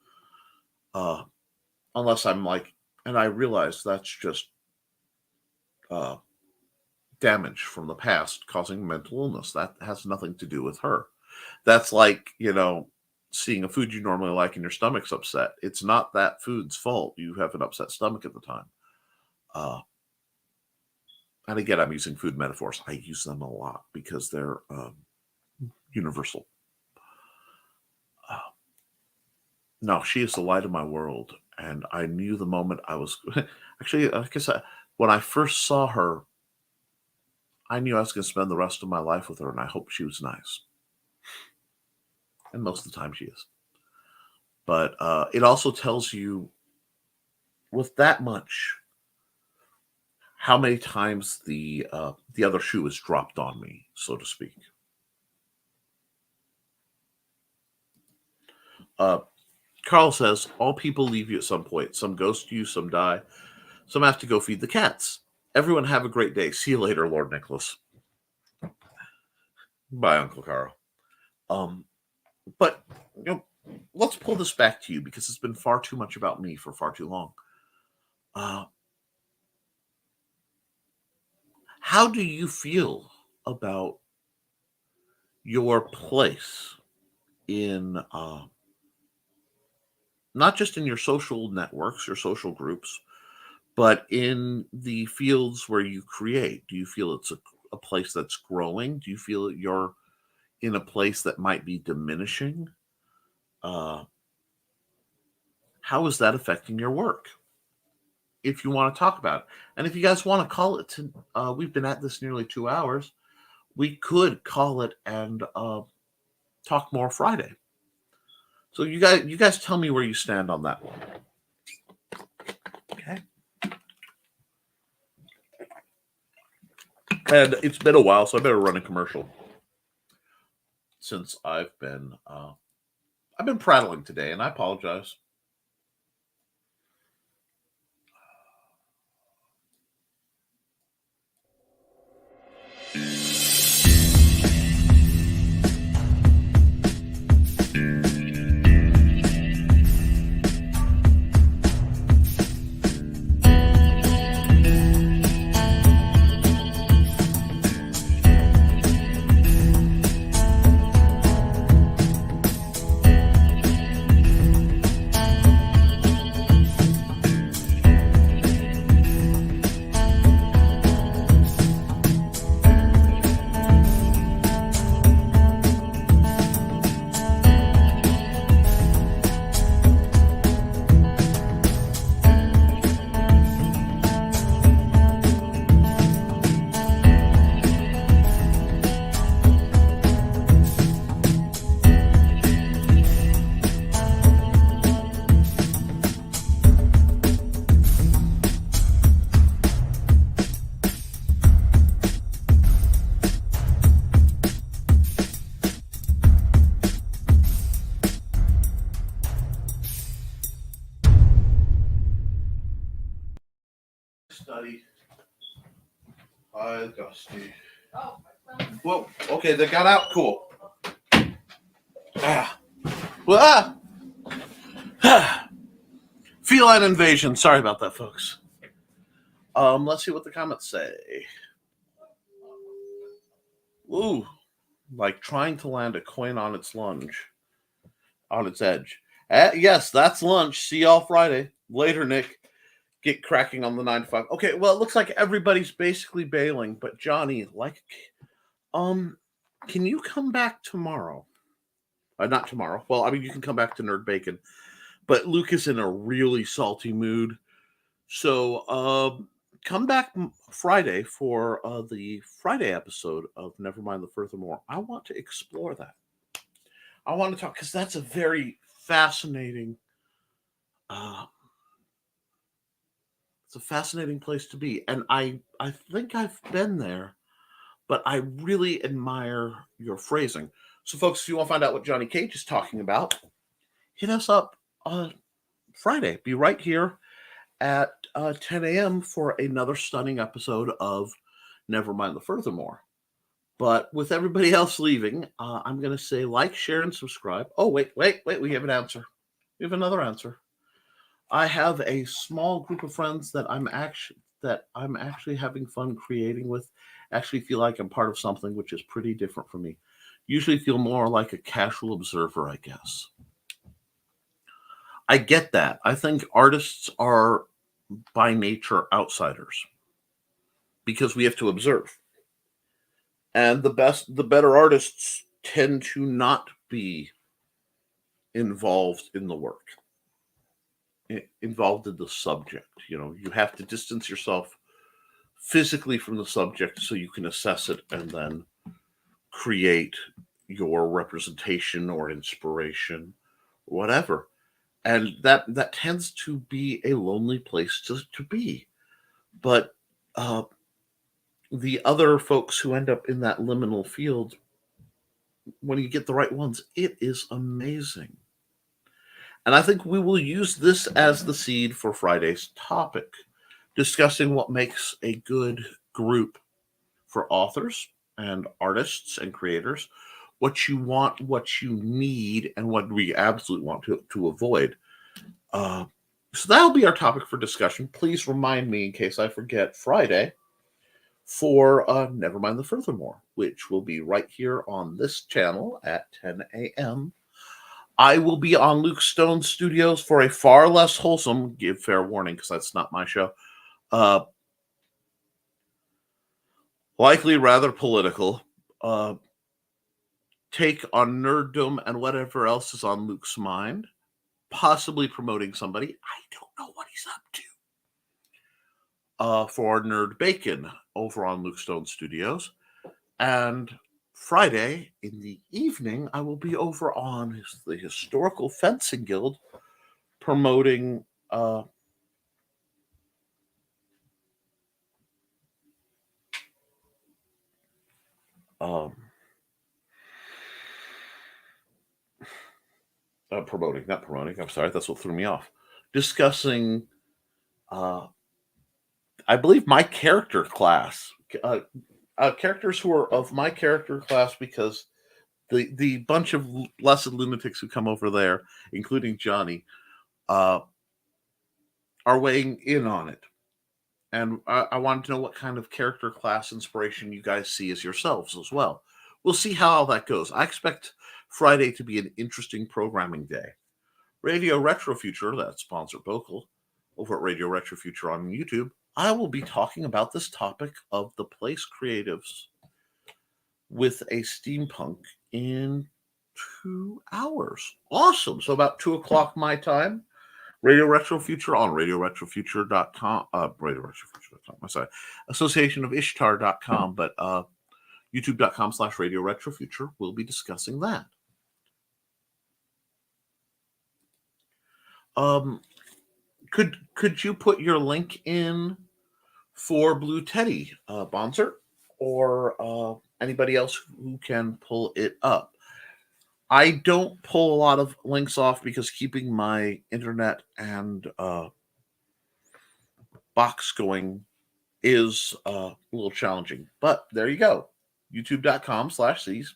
Unless I'm like, and I realize that's just damage from the past causing mental illness. That has nothing to do with her. That's like, seeing a food you normally like and your stomach's upset. It's not that food's fault. You have an upset stomach at the time. And again, I'm using food metaphors. I use them a lot because they're universal. No, she is the light of my world. And I knew the moment I was... Actually, I guess when I first saw her, I knew I was going to spend the rest of my life with her, and I hoped she was nice. And most of the time she is. But it also tells you, with that much, how many times the other shoe is dropped on me, so to speak. Carl says, all people leave you at some point. Some ghost you, some die. Some have to go feed the cats. Everyone have a great day. See you later, Lord Nicholas. Bye, Uncle Carl. But let's pull this back to you because it's been far too much about me for far too long. How do you feel about your place in not just in your social networks, your social groups, but in the fields where you create? Do you feel it's a place that's growing? Do you feel that you're in a place that might be diminishing? How is that affecting your work? If you want to talk about it. And if you guys want to call it, we've been at this nearly 2 hours. We could call it and talk more Friday. So you guys tell me where you stand on that one. Okay. And it's been a while, so I better run a commercial. Since I've been prattling today, and I apologize. buddy. Hi, Dusty. Whoa. Okay, they got out. Cool. Feline invasion. Sorry about that, folks. Let's see what the comments say. Ooh, like trying to land a coin on its edge. Yes, that's lunch. See y'all Friday. Later, Nick. Get cracking on the 9 to 5. Okay, well, it looks like everybody's basically bailing, but Johnny, can you come back tomorrow? Not tomorrow. Well, I mean, you can come back to Nerd Bacon, but Luke is in a really salty mood. So, come back Friday for the Friday episode of Nevermind the Furthermore. I want to explore that. I want to talk, because that's a very fascinating it's a fascinating place to be. And I think I've been there, but I really admire your phrasing. So, folks, if you want to find out what Johnny Cage is talking about, hit us up on Friday. Be right here at 10 a.m. for another stunning episode of Nevermind the Furthermore. But with everybody else leaving, I'm going to say like, share, and subscribe. Oh, wait. We have an answer. We have another answer. I have a small group of friends that I'm actually having fun creating with. Actually feel like I'm part of something which is pretty different from me. Usually feel more like a casual observer, I guess. I get that. I think artists are by nature outsiders because we have to observe. And the better artists tend to not be involved in the work. Involved in the subject. You have to distance yourself physically from the subject so you can assess it and then create your representation or inspiration, whatever. And that tends to be a lonely place to be. But the other folks who end up in that liminal field, when you get the right ones, it is amazing. And I think we will use this as the seed for Friday's topic, discussing what makes a good group for authors and artists and creators, what you want, what you need, and what we absolutely want to avoid. So that'll be our topic for discussion. Please remind me, in case I forget, Friday for Nevermind the Furthermore, which will be right here on this channel at 10 a.m. I will be on Luke Stone Studios for a far less wholesome, give fair warning because that's not my show, likely rather political, take on nerddom and whatever else is on Luke's mind, possibly promoting somebody. I don't know what he's up to. For Nerd Bacon over on Luke Stone Studios. And Friday in the evening, I will be over on the Historical Fencing Guild promoting not promoting, I'm sorry, that's what threw me off. Discussing, I believe, my character class. Characters who are of my character class, because the bunch of blessed lunatics who come over there, including Johnny, are weighing in on it. And I wanted to know what kind of character class inspiration you guys see as yourselves as well. We'll see how all that goes. I expect Friday to be an interesting programming day. Radio Retro Future, that's sponsor vocal, over at Radio Retro Future on YouTube, I will be talking about this topic of the place creatives with a steampunk in 2 hours. Awesome. So about 2 o'clock my time. Radio Retro Future on radioretrofuture.com. radioretrofuture.com. I'm sorry. Association of Ishtar.com, but youtube.com/Radio Retro Future. We'll be discussing that. Could you put your link in for Blue Teddy, Bonser, or anybody else who can pull it up? I don't pull a lot of links off because keeping my internet and box going is a little challenging. But there you go. YouTube.com/C's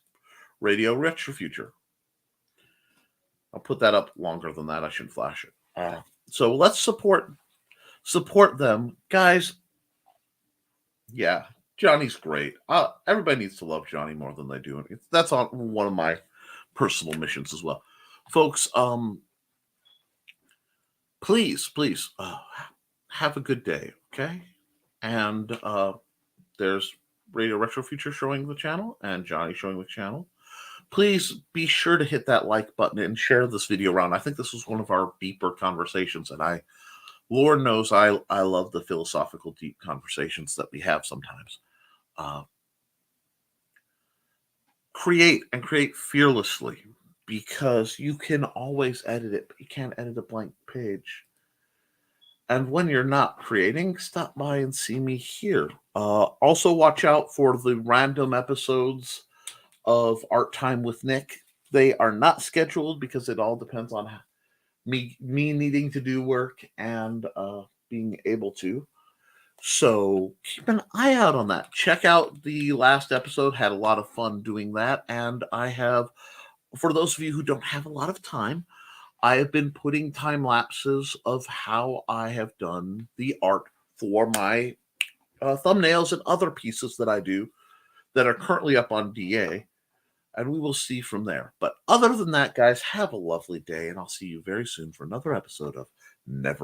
Radio Retro Future. I'll put that up longer than that. I shouldn't flash it. So let's support them, guys. Yeah, Johnny's great. Everybody needs to love Johnny more than they do. That's on one of my personal missions as well, folks. Please, have a good day, okay? And there's Radio Retro Future showing the channel and Johnny showing the channel. Please be sure to hit that like button and share this video around. I think this was one of our deeper conversations, and Lord knows I love the philosophical deep conversations that we have sometimes. Create fearlessly, because you can always edit it, but you can't edit a blank page. And when you're not creating, stop by and see me here. Also, watch out for the random episodes of Art Time with Nick. They are not scheduled because it all depends on me needing to do work and being able to. So keep an eye out on that. Check out the last episode. Had a lot of fun doing that. And I have, for those of you who don't have a lot of time, I have been putting time lapses of how I have done the art for my thumbnails and other pieces that I do that are currently up on DA. And we will see from there. But other than that, guys, have a lovely day. And I'll see you very soon for another episode of Nevermind